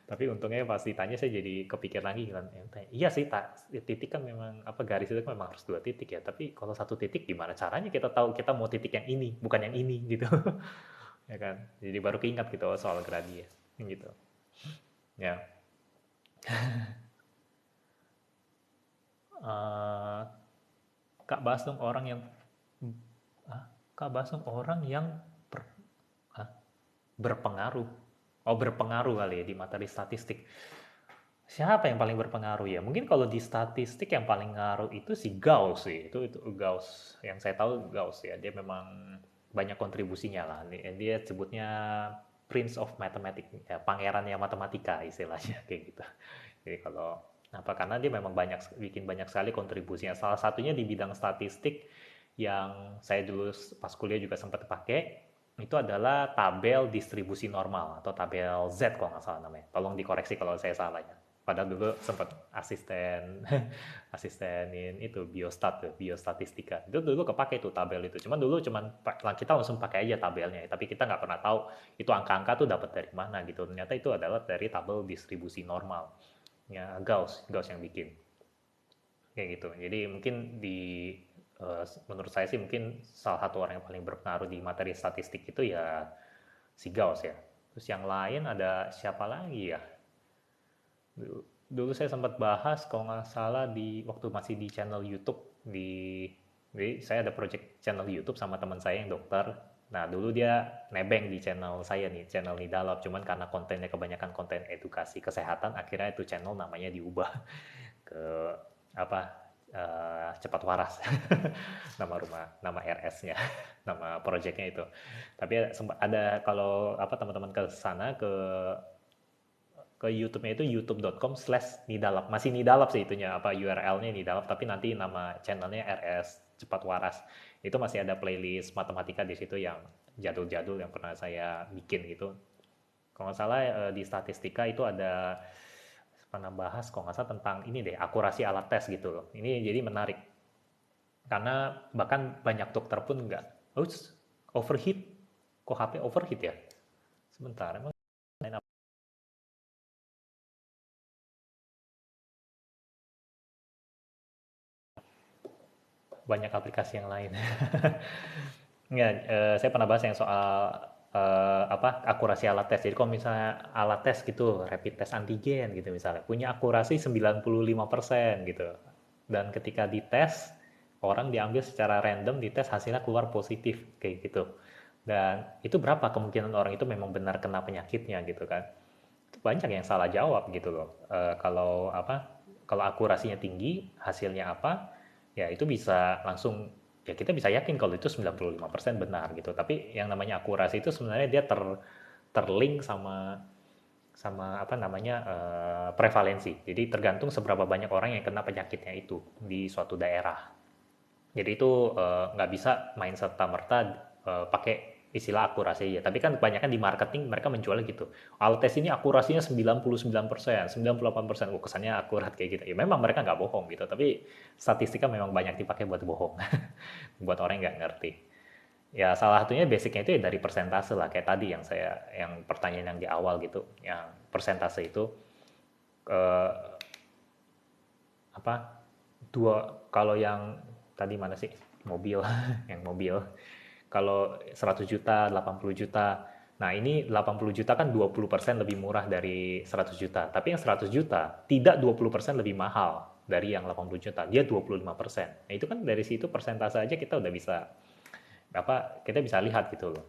Tapi untungnya pas ditanya saya jadi kepikir lagi kan, iya sih titik kan memang garis itu kan memang harus 2 titik ya, tapi kalau 1 titik gimana caranya kita tahu kita mau titik yang ini bukan yang ini gitu. Ya kan, jadi baru keingat gitu soal gradien gitu ya. Eh, Kak bahas dong orang yang ah, Kak bahas dong orang yang ber- ah, berpengaruh. Oh, berpengaruh kali ya di materi statistik. Siapa yang paling berpengaruh ya? Mungkin kalau di statistik yang paling ngaruh itu si Gauss sih. Itu Gauss. Yang saya tahu Gauss ya. Dia memang banyak kontribusinya lah. Dia sebutnya Prince of Mathematics, ya, pangerannya matematika istilahnya kayak gitu. Jadi kalau karena dia memang bikin banyak sekali kontribusinya. Salah satunya di bidang statistik yang saya dulu pas kuliah juga sempat pakai, itu adalah tabel distribusi normal atau tabel Z kalau nggak salah namanya. Tolong dikoreksi kalau saya salah ya. Padahal dulu sempat asistenin itu biostatistika. Itu dulu kepake tuh tabel itu. Cuman kita langsung pakai aja tabelnya, tapi kita nggak pernah tahu itu angka-angka tuh dapat dari mana gitu. Ternyata itu adalah dari tabel distribusi normal. Ya, Gauss yang bikin kayak gitu. Jadi mungkin menurut saya sih mungkin salah satu orang yang paling berpengaruh di materi statistik itu ya si Gauss ya. Terus yang lain ada siapa lagi ya? Dulu saya sempat bahas kalau nggak salah di waktu masih di channel YouTube jadi saya ada project channel YouTube sama teman saya yang dokter. Nah, dulu dia nebeng di channel saya nih, channel Nidalab. Cuman karena kontennya kebanyakan konten edukasi kesehatan, akhirnya itu channel namanya diubah ke apa cepat waras. Nama RS-nya, nama projectnya itu. Tapi ada kalau teman-teman ke sana ke YouTube-nya itu youtube.com/nidalab. Masih nidalab sih itunya, URL-nya nidalab, tapi nanti nama channelnya RS Cepat Waras. Itu masih ada playlist matematika di situ yang jadul-jadul yang pernah saya bikin gitu. Kalau nggak salah di statistika itu ada pernah bahas kalau nggak salah tentang ini deh, akurasi alat tes gitu loh. Ini jadi menarik. Karena bahkan banyak dokter pun nggak, overheat, kok HP overheat ya? Sebentar, emang banyak aplikasi yang lain. Nggak, saya pernah bahas yang soal akurasi alat tes. Jadi kalau misalnya alat tes gitu, rapid test antigen gitu misalnya, punya akurasi 95% gitu. Dan ketika dites, orang diambil secara random, dites hasilnya keluar positif kayak gitu. Dan itu berapa kemungkinan orang itu memang benar kena penyakitnya gitu kan? Banyak yang salah jawab gitu loh. Kalau akurasinya tinggi, hasilnya apa, ya itu bisa langsung, ya kita bisa yakin kalau itu 95% benar gitu. Tapi yang namanya akurasi itu sebenarnya dia terlink sama sama prevalensi. Jadi tergantung seberapa banyak orang yang kena penyakitnya itu di suatu daerah. Jadi itu nggak bisa main serta merta pakai istilah akurasi ya. Tapi kan kebanyakan di marketing mereka menjualnya gitu. Alat tes ini akurasinya 99%, 98%. Oh, kesannya akurat kayak gitu. Ya memang mereka nggak bohong gitu. Tapi statistika memang banyak dipakai buat bohong. Buat orang yang nggak ngerti. Ya salah satunya basicnya itu ya dari persentase lah. Kayak tadi yang pertanyaan yang di awal gitu. Yang persentase itu apa kalau yang tadi mana sih mobil yang mobil kalau 100 juta 80 juta, nah ini 80 juta kan 20% lebih murah dari 100 juta, tapi yang 100 juta tidak 20% lebih mahal dari yang 80 juta, dia 25%. Nah itu kan dari situ persentase aja kita udah bisa kita bisa lihat gitu loh.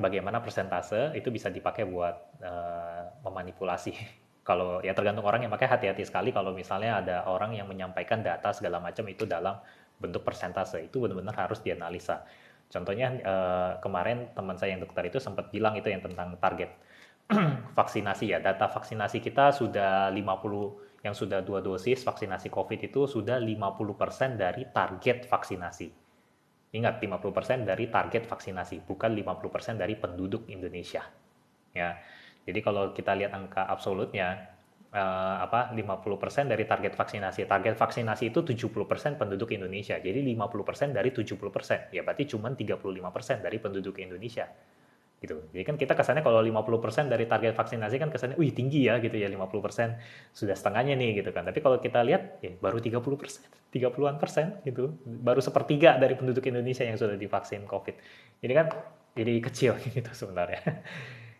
Bagaimana persentase itu bisa dipakai buat memanipulasi. Kalau ya tergantung orang yang pakai, hati-hati sekali kalau misalnya ada orang yang menyampaikan data segala macam itu dalam bentuk persentase, itu benar-benar harus dianalisa. Contohnya kemarin teman saya yang dokter itu sempat bilang itu yang tentang target vaksinasi ya, data vaksinasi kita sudah 50, yang sudah 2 dosis vaksinasi COVID itu sudah 50% dari target vaksinasi. Ingat, 50% dari target vaksinasi, bukan 50% dari penduduk Indonesia. Ya. Jadi kalau kita lihat angka absolutnya, 50% dari target vaksinasi. Target vaksinasi itu 70% penduduk Indonesia. Jadi 50% dari 70%. Ya berarti cuma 35% dari penduduk Indonesia. Gitu. Jadi kan kita kesannya kalau 50% dari target vaksinasi kan kesannya, wih tinggi ya gitu ya, 50% sudah setengahnya nih gitu kan. Tapi kalau kita lihat ya baru 30%, 30-an persen gitu. Baru sepertiga dari penduduk Indonesia yang sudah divaksin COVID. Jadi kan jadi kecil gitu sebenarnya.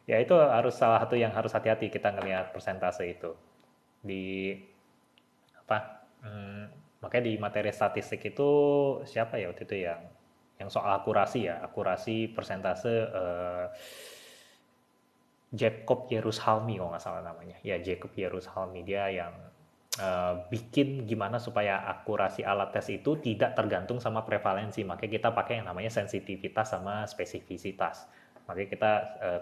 Ya itu harus salah satu yang harus hati-hati kita ngelihat persentase itu. Di makanya di materi statistik itu siapa ya waktu itu yang soal akurasi ya, akurasi persentase Jacob Yerusalmi kalau nggak salah namanya. Ya Jacob Yerusalmi, dia yang bikin gimana supaya akurasi alat tes itu tidak tergantung sama prevalensi. Makanya kita pakai yang namanya sensitivitas sama spesifisitas. Makanya kita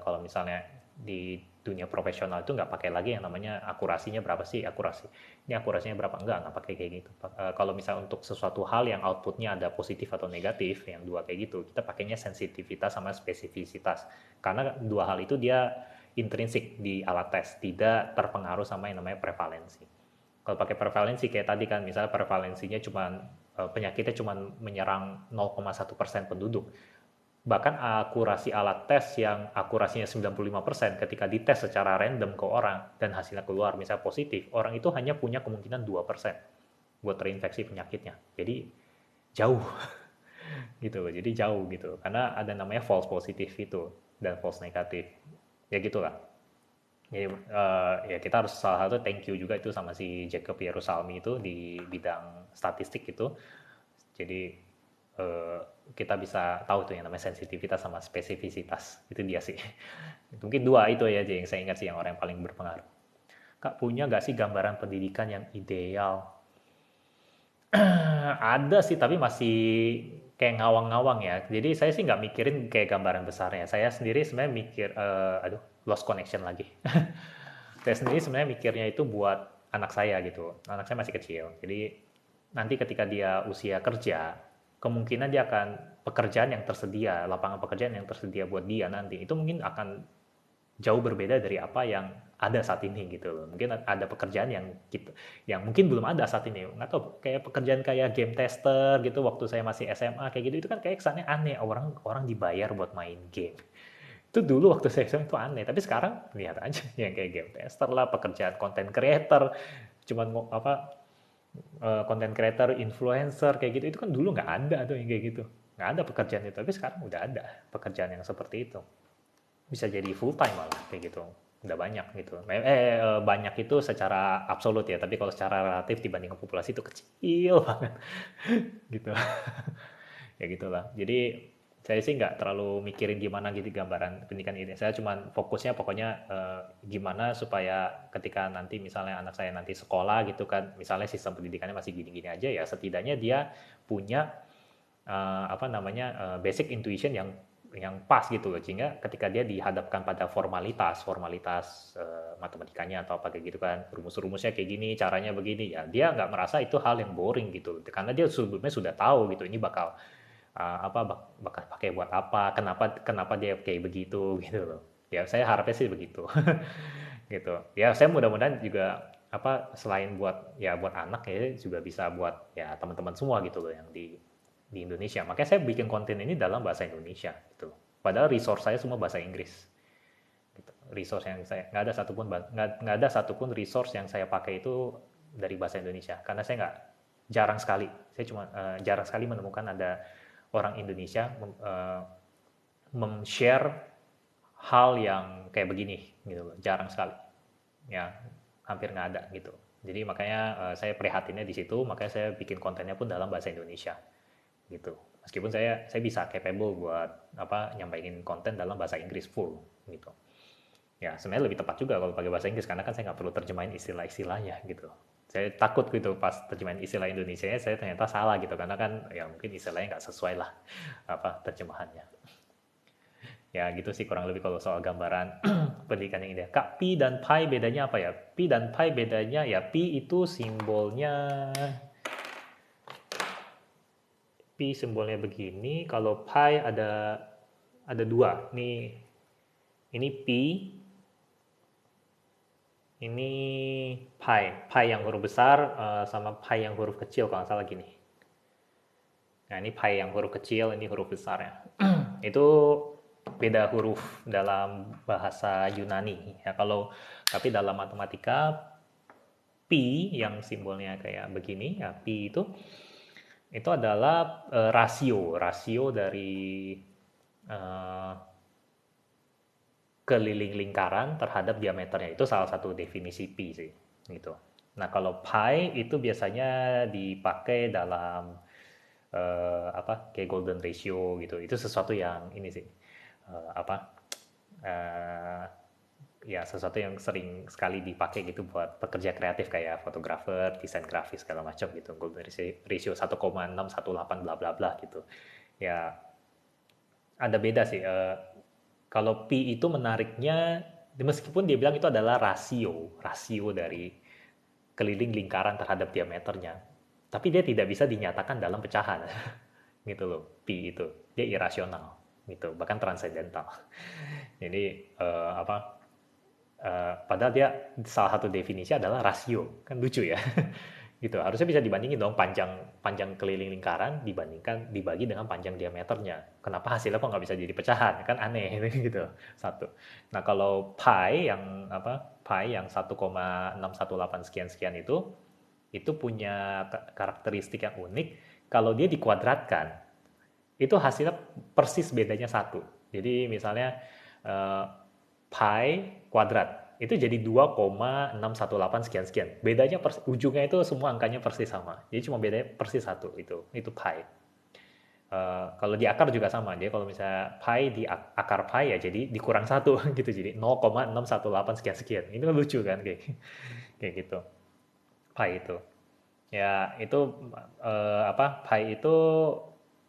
kalau misalnya di dunia profesional itu nggak pakai lagi yang namanya akurasinya berapa sih, ini akurasinya berapa, nggak pakai kayak gitu. Kalau misalnya untuk sesuatu hal yang outputnya ada positif atau negatif, yang dua kayak gitu, kita pakainya sensitivitas sama spesifisitas. Karena dua hal itu dia intrinsik di alat tes, tidak terpengaruh sama yang namanya prevalensi. Kalau pakai prevalensi kayak tadi kan, misalnya prevalensinya cuma penyakitnya cuma menyerang 0,1% penduduk. Bahkan akurasi alat tes yang akurasinya 95% ketika dites secara random ke orang dan hasilnya keluar misalnya positif, orang itu hanya punya kemungkinan 2% buat terinfeksi penyakitnya. Jadi jauh gitu loh. Jadi jauh gitu. Karena ada namanya false positif itu dan false negatif. Ya gitulah. Jadi ya kita harus salah satu thank you juga itu sama si Jacob Yerusalmi itu di bidang statistik itu. Jadi kita bisa tahu tuh yang namanya sensitivitas sama spesifisitas. Itu dia sih. Mungkin dua itu ya aja yang saya ingat sih yang orang yang paling berpengaruh. Kak, punya nggak sih gambaran pendidikan yang ideal? Ada sih, tapi masih kayak ngawang-ngawang ya. Jadi saya sih nggak mikirin kayak gambaran besarnya. Saya sendiri sebenarnya mikir, aduh, lost connection lagi. Saya sendiri sebenarnya mikirnya itu buat anak saya gitu. Anak saya masih kecil. Jadi nanti ketika dia usia kerja, kemungkinan dia akan pekerjaan yang tersedia, lapangan pekerjaan yang tersedia buat dia nanti itu mungkin akan jauh berbeda dari apa yang ada saat ini gitu loh. Mungkin ada pekerjaan yang mungkin belum ada saat ini. Nggak tahu, kayak pekerjaan kayak game tester gitu waktu saya masih SMA kayak gitu, itu kan kayak kesannya aneh, orang orang dibayar buat main game. Itu dulu waktu saya SMA itu aneh, tapi sekarang lihat aja yang kayak game tester lah, pekerjaan content creator, cuman content creator, influencer kayak gitu, itu kan dulu nggak ada tuh yang kayak gitu. Nggak ada pekerjaan itu, tapi sekarang udah ada pekerjaan yang seperti itu. Bisa jadi full time malah kayak gitu. Udah banyak gitu. Banyak itu secara absolut ya, tapi kalau secara relatif dibanding populasi itu kecil banget gitu. Ya gitulah. Jadi saya sih nggak terlalu mikirin gimana gitu gambaran pendidikan ini. Saya cuma fokusnya pokoknya gimana supaya ketika nanti misalnya anak saya nanti sekolah gitu kan, misalnya sistem pendidikannya masih gini-gini aja ya, setidaknya dia punya basic intuition yang pas gitu loh, sehingga ketika dia dihadapkan pada formalitas matematikanya atau apa kayak gitu kan, rumus-rumusnya kayak gini, caranya begini, ya dia nggak merasa itu hal yang boring gitu, karena dia sebelumnya sudah tahu gitu ini bakal bakal pakai buat apa, kenapa dia kayak begitu gitu loh. Ya saya harapnya sih begitu. Gitu. Ya saya mudah-mudahan juga selain buat anak ya juga bisa buat ya teman-teman semua gitu loh yang di Indonesia. Makanya saya bikin konten ini dalam bahasa Indonesia gitu. Padahal resource saya semua bahasa Inggris. Gitu. Resource yang saya nggak ada satupun resource yang saya pakai itu dari bahasa Indonesia karena saya nggak jarang sekali, saya cuma jarang sekali menemukan ada orang Indonesia share hal yang kayak begini gitu loh, jarang sekali ya, hampir nggak ada gitu. Jadi makanya saya prihatinnya di situ, makanya saya bikin kontennya pun dalam bahasa Indonesia gitu. Meskipun saya bisa capable buat apa nyampaikan konten dalam bahasa Inggris full gitu. Ya sebenarnya lebih tepat juga kalau pakai bahasa Inggris karena kan saya nggak perlu terjemahin istilah-istilahnya gitu. Saya takut gitu pas terjemahin istilah Indonesia saya ternyata salah gitu karena kan ya mungkin istilahnya nggak sesuai lah apa terjemahannya. Ya gitu sih kurang lebih kalau soal gambaran pendidikan yang ideal. Kak, pi dan pi bedanya apa ya? Pi dan pi bedanya ya pi itu simbolnya begini, kalau pi ada dua. Ini pi, ini pi. Pi yang huruf besar sama pi yang huruf kecil kalau nggak salah gini. Nah ini pi yang huruf kecil, ini huruf besar ya. Itu beda huruf dalam bahasa Yunani ya. Tapi dalam matematika pi yang simbolnya kayak begini ya, pi itu adalah rasio dari eh, keliling lingkaran terhadap diameternya. Itu salah satu definisi pi sih gitu. Nah kalau pi itu biasanya dipakai dalam apa kayak golden ratio gitu. Itu sesuatu yang ini sih apa uh, ya sesuatu yang sering sekali dipakai gitu buat pekerja kreatif kayak fotografer, desain grafis segala macam gitu. Golden ratio 1,618 bla bla bla gitu. Ya ada beda sih. Kalau pi itu menariknya meskipun dia bilang itu adalah rasio dari keliling lingkaran terhadap diameternya. Tapi dia tidak bisa dinyatakan dalam pecahan. Gitu loh, pi itu. Dia irasional gitu, bahkan transendental. Jadi apa padahal dia salah satu definisi adalah rasio, kan lucu ya. Gitu harusnya bisa dibandingin dong panjang keliling lingkaran dibagi dengan panjang diameternya, kenapa hasilnya kok nggak bisa jadi pecahan, kan aneh gitu. Satu. Nah kalau pi yang 1,618 sekian sekian itu punya karakteristik yang unik. Kalau dia dikuadratkan itu hasilnya persis bedanya satu. Jadi misalnya eh, pi kuadrat itu jadi 2,618 sekian-sekian. Bedanya ujungnya itu semua angkanya persis sama. Jadi cuma bedanya persis satu itu pi. Kalau di akar juga sama. Dia kalau misalnya pi di akar pi ya jadi dikurang satu gitu. Jadi 0,618 sekian-sekian. Ini kan lucu kan kayak gitu. Pi itu. Ya itu pi itu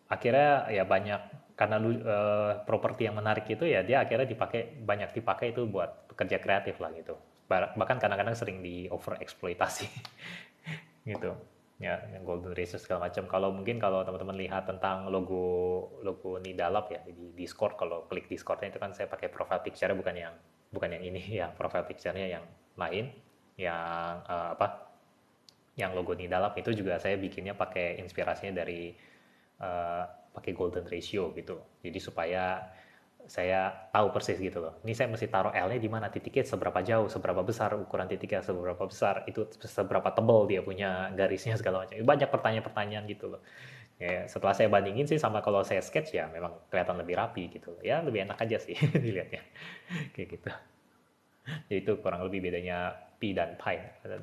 akhirnya ya banyak karena properti yang menarik itu ya dia akhirnya banyak dipakai itu buat pekerja kreatif lah gitu. Bahkan kadang-kadang sering di overeksploitasi gitu. Ya, yang golden ratio segala macam. Kalau teman-teman lihat tentang logo Nidalab ya di Discord, kalau klik Discordnya itu kan saya pakai profile picture bukan yang ini ya, profile picture-nya yang lain yang yang logo Nidalab itu juga saya bikinnya pakai inspirasinya dari pakai golden ratio gitu. Jadi supaya saya tahu persis gitu loh. Ini saya mesti taruh L-nya di mana, titiknya seberapa jauh, seberapa besar ukuran titiknya, seberapa besar, itu seberapa tebal dia punya garisnya segala macam. Banyak pertanyaan-pertanyaan gitu loh. Ya, setelah saya bandingin sih sama kalau saya sketch ya memang kelihatan lebih rapi gitu. Ya lebih enak aja sih dilihatnya. Kayak gitu. Jadi itu kurang lebih bedanya pi dan pi.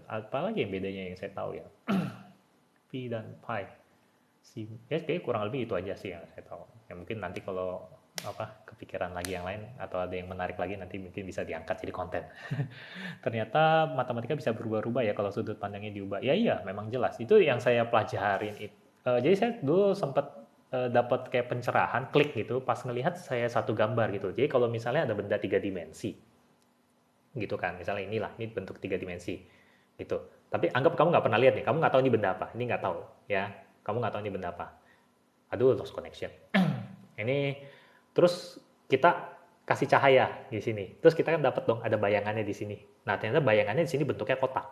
Apa lagi yang bedanya yang saya tahu ya? Pi dan pi. Ya kayak kurang lebih itu aja sih yang saya tahu. Ya mungkin nanti kalau kepikiran lagi yang lain atau ada yang menarik lagi nanti mungkin bisa diangkat jadi konten. Ternyata matematika bisa berubah-ubah ya kalau sudut pandangnya diubah. Ya iya, memang jelas. Itu yang saya pelajarin. Jadi saya dulu sempat dapat kayak pencerahan, klik gitu, pas ngelihat saya satu gambar gitu. Jadi kalau misalnya ada benda 3 dimensi, gitu kan, misalnya ini bentuk 3 dimensi, gitu. Tapi anggap kamu nggak pernah lihat nih, kamu nggak tahu ini benda apa, ini nggak tahu, ya, kamu nggak tahu ini benda apa. Aduh, lost connection. Ini terus kita kasih cahaya di sini, terus kita kan dapat dong ada bayangannya di sini. Nah ternyata bayangannya di sini bentuknya kotak.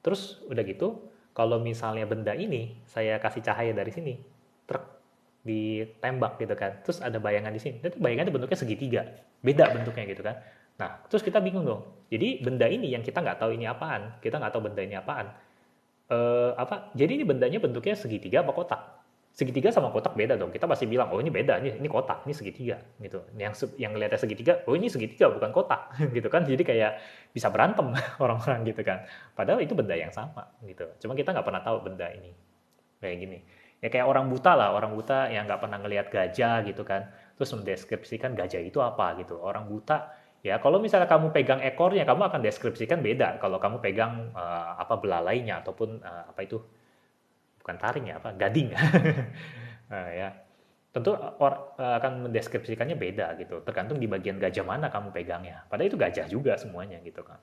Terus udah gitu, kalau misalnya benda ini saya kasih cahaya dari sini, truk ditembak gitu kan, terus ada bayangan di sini, itu bayangannya bentuknya segitiga, beda bentuknya gitu kan. Nah terus kita bingung dong, jadi benda ini yang kita nggak tahu ini apaan, kita nggak tahu benda ini apaan, Jadi ini bendanya bentuknya segitiga apa kotak? Segitiga sama kotak beda dong. Kita pasti bilang, oh ini beda, ini kotak, ini segitiga, gitu. Yang ngeliatnya segitiga, oh ini segitiga bukan kotak, gitu kan. Jadi kayak bisa berantem orang-orang gitu kan. Padahal itu benda yang sama, gitu. Cuma kita nggak pernah tahu benda ini kayak gini. Ya kayak orang buta lah, orang buta yang nggak pernah ngelihat gajah gitu kan. Terus mendeskripsikan gajah itu apa gitu. Orang buta, ya kalau misalnya kamu pegang ekornya, kamu akan deskripsikan beda. Kalau kamu pegang belalainya ataupun apa itu, bukan taring ya, apa gading. Ya, tentu akan mendeskripsikannya beda gitu. Tergantung di bagian gajah mana kamu pegangnya. Padahal itu gajah juga semuanya gitu kan.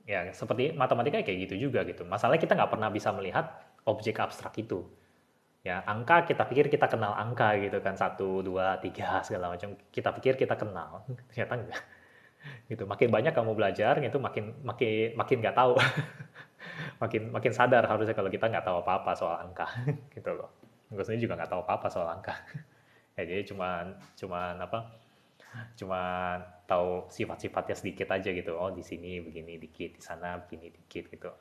Ya seperti matematika kayak gitu juga gitu. Masalahnya kita nggak pernah bisa melihat objek abstrak itu. Ya, angka kita pikir kita kenal angka gitu kan, satu, dua, tiga, segala macam. Kita pikir kita kenal, ternyata enggak. Gitu. Makin banyak kamu belajar, gitu makin makin makin nggak tahu, makin makin sadar harusnya kalau kita nggak tahu apa-apa soal angka, gitu loh. Gue sendiri juga nggak tahu apa-apa soal angka. Ya, jadi cuman cuman apa? Cuman tahu sifat-sifatnya sedikit aja gitu. Oh, di sini begini dikit, di sana begini dikit gitu.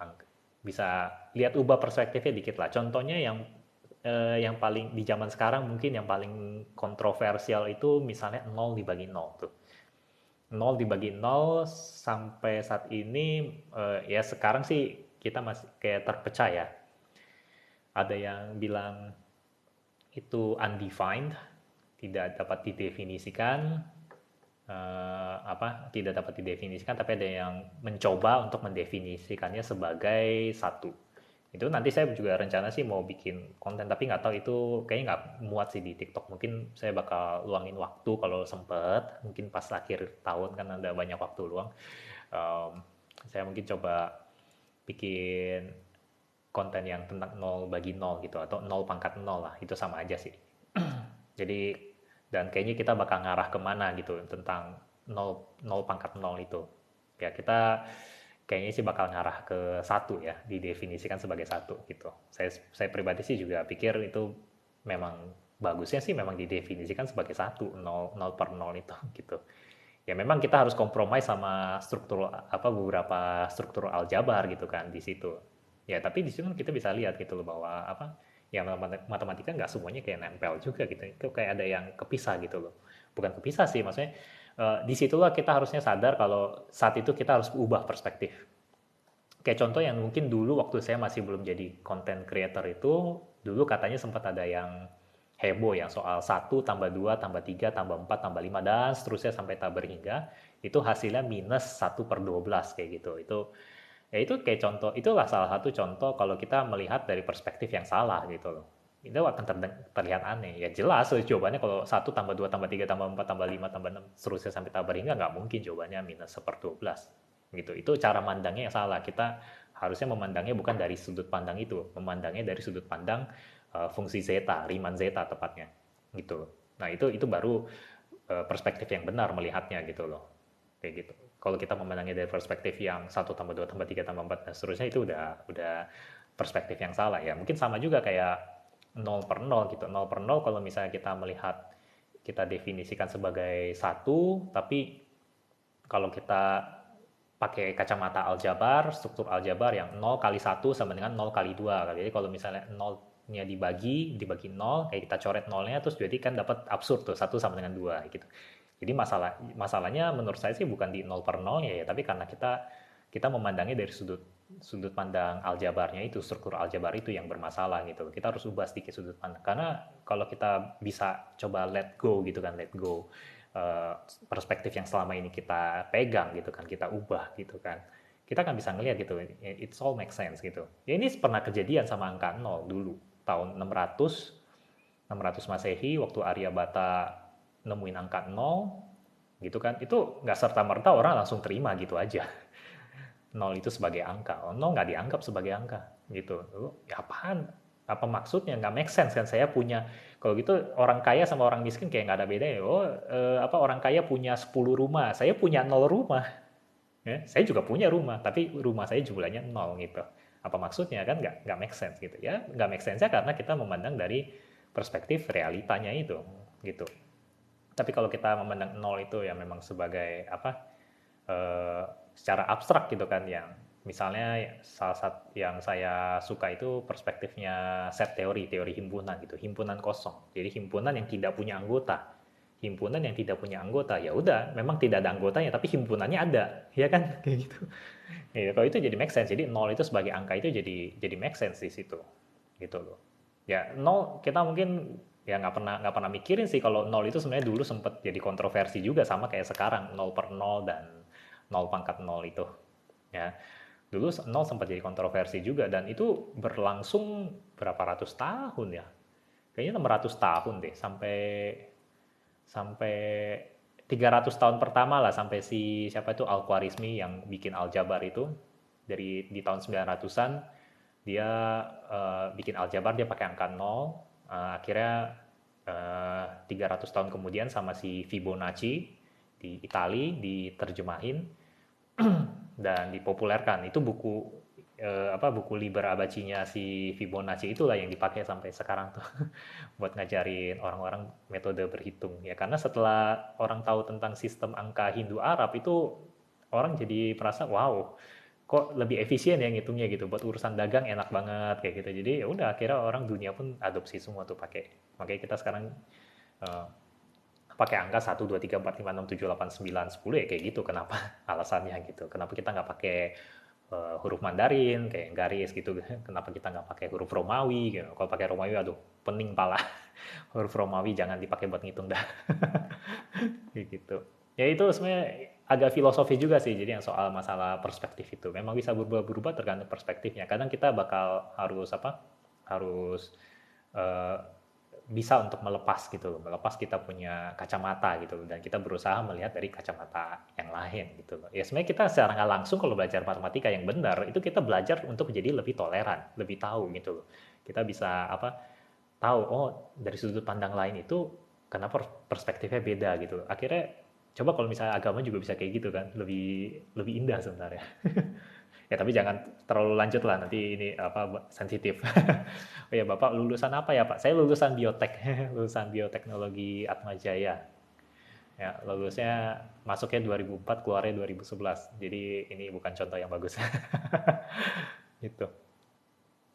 Bisa lihat ubah perspektifnya dikit lah. Contohnya yang paling di zaman sekarang mungkin yang paling kontroversial itu misalnya nol dibagi nol tuh. Nol dibagi nol sampai saat ini ya sekarang sih kita masih kayak terpecah ya. Ada yang bilang itu undefined, tidak dapat didefinisikan, tidak dapat didefinisikan, tapi ada yang mencoba untuk mendefinisikannya sebagai satu. Itu nanti saya juga rencana sih mau bikin konten, tapi nggak tahu itu kayaknya nggak muat sih di TikTok. Mungkin saya bakal luangin waktu kalau sempet, mungkin pas akhir tahun kan ada banyak waktu luang. Um, saya mungkin coba bikin konten yang tentang nol bagi nol gitu, atau nol pangkat nol lah, itu sama aja sih. Jadi, dan kayaknya kita bakal ngarah kemana gitu tentang nol pangkat nol itu. Ya kita kayaknya sih bakal ngarah ke satu ya, didefinisikan sebagai satu gitu. Saya pribadi sih juga pikir itu memang bagusnya sih memang didefinisikan sebagai satu, nol per nol itu gitu. Ya memang kita harus kompromi sama struktur beberapa struktur aljabar gitu kan di situ. Ya tapi di situ kan kita bisa lihat gitu loh bahwa ya matematika nggak semuanya kayak nempel juga gitu. Itu kayak ada yang kepisah gitu loh. Bukan kepisah sih, maksudnya di situlah kita harusnya sadar kalau saat itu kita harus ubah perspektif. Kayak contoh yang mungkin dulu waktu saya masih belum jadi content creator itu, dulu katanya sempat ada yang heboh yang soal satu tambah 2 tambah 3 tambah 4 tambah 5 dan seterusnya sampai tak berhingga, itu hasilnya minus 1/12 kayak gitu. Itu kayak contoh, itulah salah satu contoh kalau kita melihat dari perspektif yang salah gitu loh. Itu akan terlihat aneh. Ya jelas jawabannya kalau satu tambah 2 tambah 3 tambah 4 tambah 5 tambah 6 seterusnya sampai tak berhingga nggak mungkin jawabannya minus 1/12 gitu. Itu cara mandangnya yang salah. Kita harusnya memandangnya bukan dari sudut pandang itu, memandangnya dari sudut pandang fungsi zeta, Riemann zeta tepatnya, gitu. Nah itu baru perspektif yang benar melihatnya gitu loh, kayak gitu. Kalau kita memandangnya dari perspektif yang satu tambah 2 tambah 3 tambah 4 dan seterusnya itu udah perspektif yang salah ya. Mungkin sama juga kayak nol per nol gitu. Nol per nol kalau misalnya kita melihat kita definisikan sebagai satu, tapi kalau kita pakai kacamata aljabar, struktur aljabar yang 0 kali 1 sama dengan 0 kali 2. Jadi kalau misalnya 0-nya dibagi 0, kayak kita coret 0-nya, terus jadi kan dapat absurd tuh, 1 sama dengan 2 gitu. Jadi masalahnya menurut saya sih bukan di 0 per 0 ya, tapi karena kita memandangnya dari sudut pandang aljabarnya itu, struktur aljabar itu yang bermasalah gitu. Kita harus ubah sedikit sudut pandang. Karena kalau kita bisa coba let go gitu kan, let go perspektif yang selama ini kita pegang gitu kan, kita ubah gitu kan, kita kan bisa ngelihat gitu, it's all make sense gitu. Ya ini pernah kejadian sama angka 0 dulu, tahun 600 Masehi, waktu Aryabhata nemuin angka 0 gitu kan, itu nggak serta-merta orang langsung terima gitu aja. 0 itu sebagai angka, 0 nggak dianggap sebagai angka gitu. Ya apaan? Apa maksudnya? Nggak make sense kan, saya punya, kalau gitu orang kaya sama orang miskin kayak nggak ada bedanya. Orang kaya punya 10 rumah, saya punya 0 rumah. Ya, saya juga punya rumah, tapi rumah saya jumlahnya 0 gitu. Apa maksudnya kan nggak make sense gitu ya. Nggak make sense-nya karena kita memandang dari perspektif realitanya itu gitu. Tapi kalau kita memandang 0 itu ya memang sebagai secara abstrak gitu kan, yang Misalnya salah satu yang saya suka itu perspektifnya set teori, teori himpunan gitu, himpunan kosong. Jadi himpunan yang tidak punya anggota. Himpunan yang tidak punya anggota, ya udah, memang tidak ada anggotanya, tapi himpunannya ada, ya kan? Kayak gitu. Ya, kalau itu jadi make sense. Jadi nol itu sebagai angka itu jadi make sense di situ, gitu loh. Ya nol kita mungkin ya nggak pernah mikirin sih kalau nol itu sebenarnya dulu sempat jadi kontroversi juga sama kayak sekarang nol per nol dan nol pangkat nol itu. Ya dulu nol sempat jadi kontroversi juga dan itu berlangsung berapa ratus tahun ya? Kayaknya 600 tahun deh sampai sampai 300 tahun pertama lah sampai si siapa itu Al-Khwarizmi yang bikin aljabar itu dari di tahun 900-an dia bikin aljabar dia pakai angka 0 akhirnya 300 tahun kemudian sama si Fibonacci di Itali diterjemahin dan dipopulerkan itu buku buku Liber Abacinya si Fibonacci itulah yang dipakai sampai sekarang tuh buat ngajarin orang-orang metode berhitung ya karena setelah orang tahu tentang sistem angka Hindu Arab itu orang jadi merasa wow kok lebih efisien ya ngitungnya gitu buat urusan dagang enak banget kayak gitu jadi ya udah akhirnya orang dunia pun adopsi semua tuh pakai makanya kita sekarang uh, pakai angka 1, 2, 3, 4, 5, 6, 7, 8, 9, 10 ya kayak gitu kenapa alasannya gitu kenapa kita nggak pakai huruf Mandarin kayak garis gitu kenapa kita nggak pakai huruf Romawi gitu. Kalau pakai Romawi aduh pening pala huruf Romawi jangan dipakai buat ngitung dah kayak gitu ya itu sebenarnya agak filosofi juga sih jadi yang soal masalah perspektif itu memang bisa berubah-berubah tergantung perspektifnya kadang kita bakal harus harus uh, bisa untuk melepas gitu melepas kita punya kacamata gitu dan kita berusaha melihat dari kacamata yang lain gitu loh. Ya sebenarnya kita secara nggak langsung kalau belajar matematika yang benar itu kita belajar untuk menjadi lebih toleran, lebih tahu gitu loh. Kita bisa tahu oh dari sudut pandang lain itu kenapa perspektifnya beda gitu. Akhirnya coba kalau misalnya agama juga bisa kayak gitu kan, lebih lebih indah sebenarnya. Ya tapi jangan terlalu lanjut lah nanti ini sensitif. Oh ya Bapak lulusan apa ya Pak? Saya lulusan biotek, lulusan bioteknologi Atmajaya. Ya, lulusnya masuknya 2004, keluarnya 2011. Jadi ini bukan contoh yang bagus. Gitu.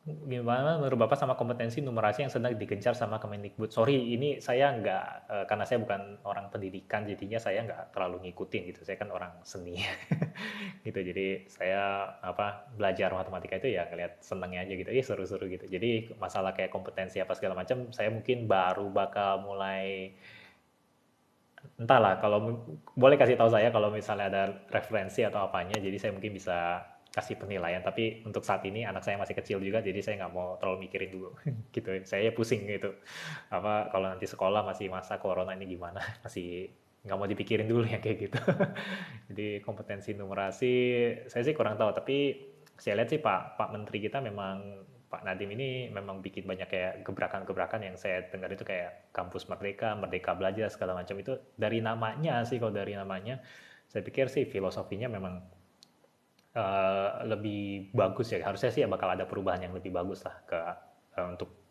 Gimana menurut Bapak sama kompetensi numerasi yang sedang digencar sama Kemendikbud? Sorry, ini saya nggak, karena saya bukan orang pendidikan, jadinya saya nggak terlalu ngikutin gitu. Saya kan orang seni. Gitu, jadi saya belajar matematika itu ya ngeliat senengnya aja gitu, seru-seru gitu. Jadi masalah kayak kompetensi apa segala macam, saya mungkin baru bakal mulai, entahlah kalau boleh kasih tahu saya kalau misalnya ada referensi atau apanya, jadi saya mungkin bisa kasih penilaian. Tapi untuk saat ini anak saya masih kecil juga, jadi saya nggak mau terlalu mikirin dulu, gitu. Saya pusing gitu. Kalau nanti sekolah masih masa corona ini gimana, masih nggak mau dipikirin dulu ya kayak gitu. Jadi kompetensi numerasi saya sih kurang tahu, tapi saya lihat sih Pak Menteri kita memang Pak Nadiem ini memang bikin banyak kayak gebrakan-gebrakan yang saya dengar itu kayak kampus Merdeka, Merdeka Belajar segala macam itu dari namanya sih kalau dari namanya saya pikir sih filosofinya memang lebih bagus ya harusnya sih bakal ada perubahan yang lebih bagus lah ke untuk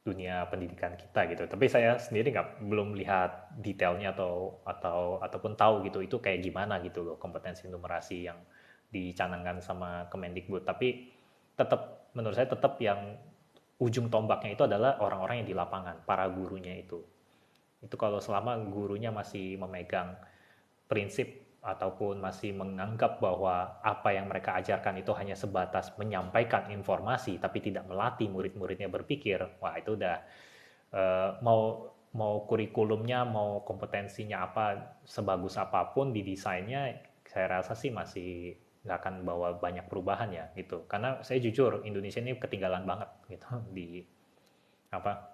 dunia pendidikan kita gitu. Tapi saya sendiri belum lihat detailnya ataupun tahu gitu itu kayak gimana gitu loh kompetensi numerasi yang dicanangkan sama Kemendikbud. Tapi tetap menurut saya tetap yang ujung tombaknya itu adalah orang-orang yang di lapangan, para gurunya itu. Itu kalau selama gurunya masih memegang prinsip ataupun masih menganggap bahwa apa yang mereka ajarkan itu hanya sebatas menyampaikan informasi tapi tidak melatih murid-muridnya berpikir, wah itu udah mau mau kurikulumnya, mau kompetensinya apa sebagus apapun di desainnya, saya rasa sih masih nggak akan bawa banyak perubahan ya gitu. Karena saya jujur Indonesia ini ketinggalan banget gitu di apa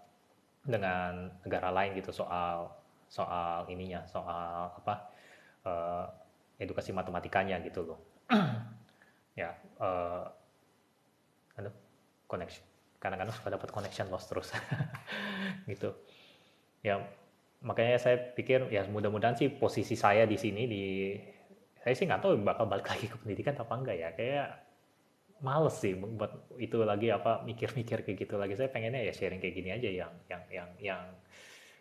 dengan negara lain gitu soal soal ininya, soal uh, edukasi matematikanya gitu loh. Ya, aduh, connection. Kadang-kadang suka dapat connection loss terus. Gitu. Ya, makanya saya pikir ya mudah-mudahan sih posisi saya di sini saya sih nggak tahu bakal balik lagi ke pendidikan apa enggak ya. Kayak males sih buat itu lagi mikir-mikir kayak gitu lagi. Saya pengennya ya sharing kayak gini aja yang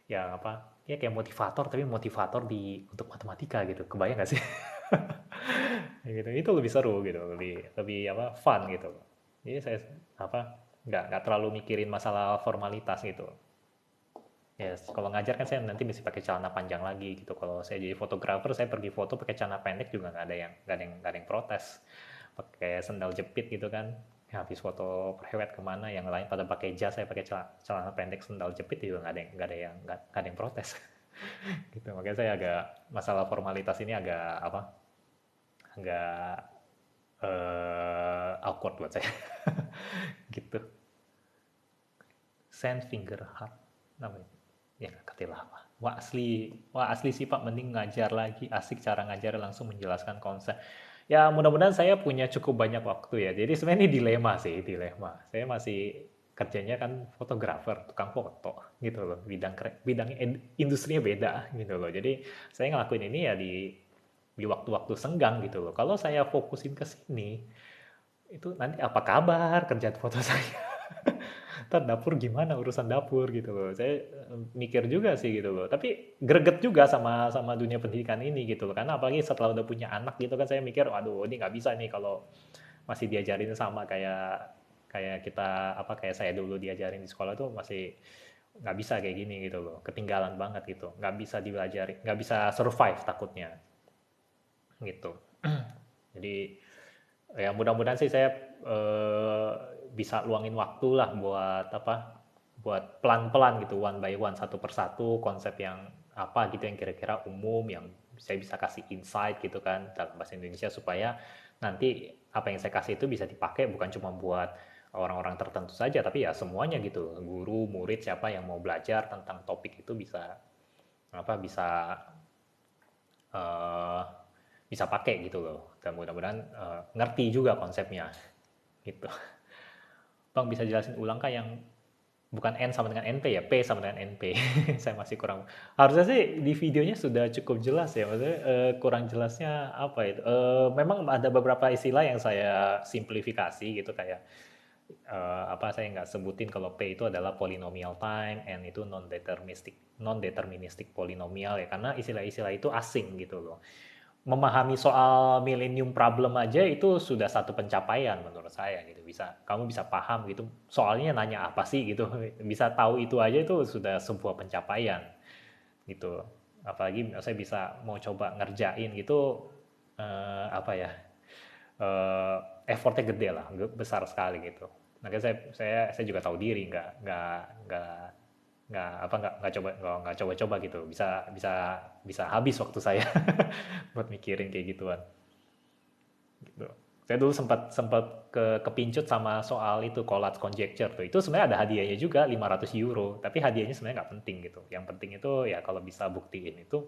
ya kayak motivator tapi motivator untuk matematika gitu. Kebayang nggak sih? gitu. Itu lebih seru gitu, lebih lebih apa fun gitu. Jadi saya apa nggak terlalu mikirin masalah formalitas gitu. Ya, kalau ngajar kan saya nanti mesti pakai celana panjang lagi gitu. Kalau saya jadi fotografer, saya pergi foto pakai celana pendek juga nggak ada yang protes. Pakai sendal jepit gitu kan. Ya, habis foto prewed kemana, yang lain pada pakai jas, saya pakai celana pendek sendal jepit juga nggak ada yang protes. Gitu. Makanya saya agak masalah formalitas ini agak awkward buat saya. Gitu. Sand finger heart namanya. Ya nggak ngerti lah apa. Wah asli sih Pak, mending ngajar lagi, asik cara ngajar langsung menjelaskan konsep. Ya mudah-mudahan saya punya cukup banyak waktu ya. Jadi sebenarnya ini dilema. Saya masih kerjanya kan fotografer, tukang foto gitu loh. Bidang industrinya beda gitu loh. Jadi saya ngelakuin ini ya di waktu-waktu senggang gitu loh. Kalau saya fokusin ke sini, itu nanti apa kabar kerjaan foto saya? Ntar dapur gimana urusan dapur gitu loh. Saya mikir juga sih gitu loh. Tapi greget juga sama sama dunia pendidikan ini gitu loh. Karena apalagi setelah udah punya anak gitu kan saya mikir, waduh ini nggak bisa nih kalau masih diajarin sama kayak kayak kita apa kayak saya dulu diajarin di sekolah tuh masih nggak bisa kayak gini gitu loh. Ketinggalan banget gitu. Nggak bisa diajari, nggak bisa survive takutnya gitu. Jadi ya mudah-mudahan sih saya eh, bisa luangin waktu lah buat apa buat pelan-pelan gitu one by one satu persatu konsep yang apa gitu yang kira-kira umum yang saya bisa kasih insight gitu kan dalam bahasa Indonesia supaya nanti apa yang saya kasih itu bisa dipakai bukan cuma buat orang-orang tertentu saja tapi ya semuanya gitu guru murid siapa yang mau belajar tentang topik itu bisa apa eh, bisa pakai gitu loh dan mudah-mudahan ngerti juga konsepnya gitu. Bang bisa jelasin ulang kah yang bukan N sama dengan NP ya, P sama dengan NP. Saya masih kurang. Harusnya sih di videonya sudah cukup jelas ya, maksudnya kurang jelasnya apa itu? Memang ada beberapa istilah yang saya simplifikasi gitu kayak apa saya nggak sebutin kalau P itu adalah polynomial time, N itu non deterministic polynomial ya karena istilah-istilah itu asing gitu loh. Memahami soal millennium problem aja itu sudah satu pencapaian menurut saya gitu. Kamu bisa paham gitu. Soalnya nanya apa sih gitu. Bisa tahu itu aja itu sudah sebuah pencapaian gitu. Apalagi saya bisa mau coba ngerjain gitu apa ya? eh, Effortnya gede lah, besar sekali gitu. Makanya saya juga tahu diri, nggak coba-coba gitu. Bisa bisa bisa habis waktu saya buat mikirin kayak gituan. Gitu. Saya dulu sempat sempat kepincut sama soal itu collage conjecture tuh. Itu sebenarnya ada hadiahnya juga 500 euro, tapi hadiahnya sebenarnya nggak penting gitu. Yang penting itu ya kalau bisa buktiin itu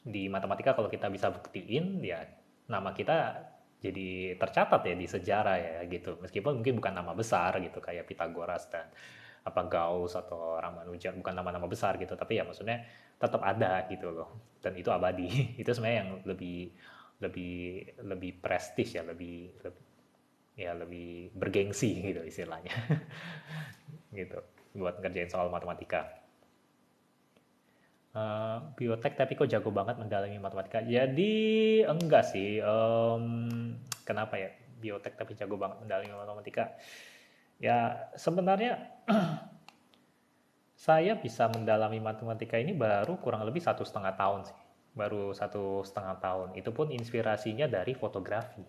di matematika kalau kita bisa buktiin ya nama kita jadi tercatat ya di sejarah ya gitu. Meskipun mungkin bukan nama besar gitu kayak Pitagoras dan apa Gauss atau Ramanujan bukan nama-nama besar gitu tapi ya maksudnya tetap ada gitu loh dan itu abadi itu sebenarnya yang lebih lebih lebih prestis ya lebih bergengsi gitu istilahnya gitu buat ngerjain soal matematika. Biotek tapi kok jago banget mendalami matematika. Jadi enggak sih. Kenapa ya? Biotek tapi jago banget mendalami matematika. Ya sebenarnya saya bisa mendalami matematika ini baru kurang lebih 1,5 tahun sih. Baru 1,5 tahun. Itu pun inspirasinya dari fotografi.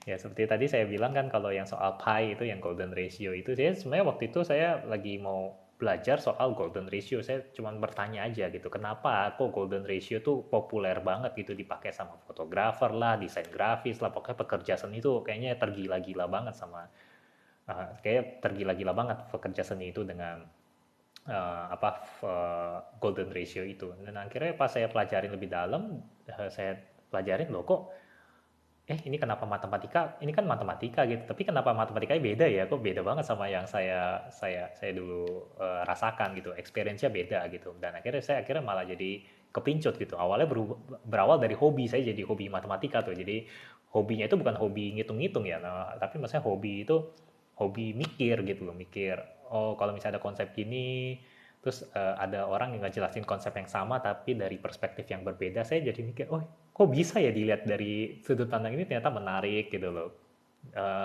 Ya seperti tadi saya bilang kan kalau yang soal pi itu yang golden ratio itu saya sebenarnya waktu itu saya lagi mau belajar soal golden ratio. Saya cuma bertanya aja gitu, kenapa kok golden ratio tuh populer banget gitu dipakai sama fotografer lah, desain grafis lah, pokoknya pekerja seni itu kayaknya tergila-gila banget sama kayak tergila-gila banget pekerja seni itu dengan golden ratio itu. Dan akhirnya pas saya pelajarin lebih dalam, saya pelajarin loh kok ini kenapa matematika ini kan matematika gitu tapi kenapa matematikanya beda ya kok beda banget sama yang saya dulu rasakan gitu experience-nya beda gitu dan akhirnya malah jadi kepincut gitu awalnya berawal dari hobi saya jadi hobi matematika tuh jadi hobinya itu bukan hobi ngitung-ngitung ya nah, tapi maksudnya hobi itu hobi mikir gitu loh mikir oh kalau misalnya ada konsep gini terus ada orang yang ngejelasin konsep yang sama tapi dari perspektif yang berbeda saya jadi mikir oh kok bisa ya dilihat dari sudut pandang ini ternyata menarik gitu loh.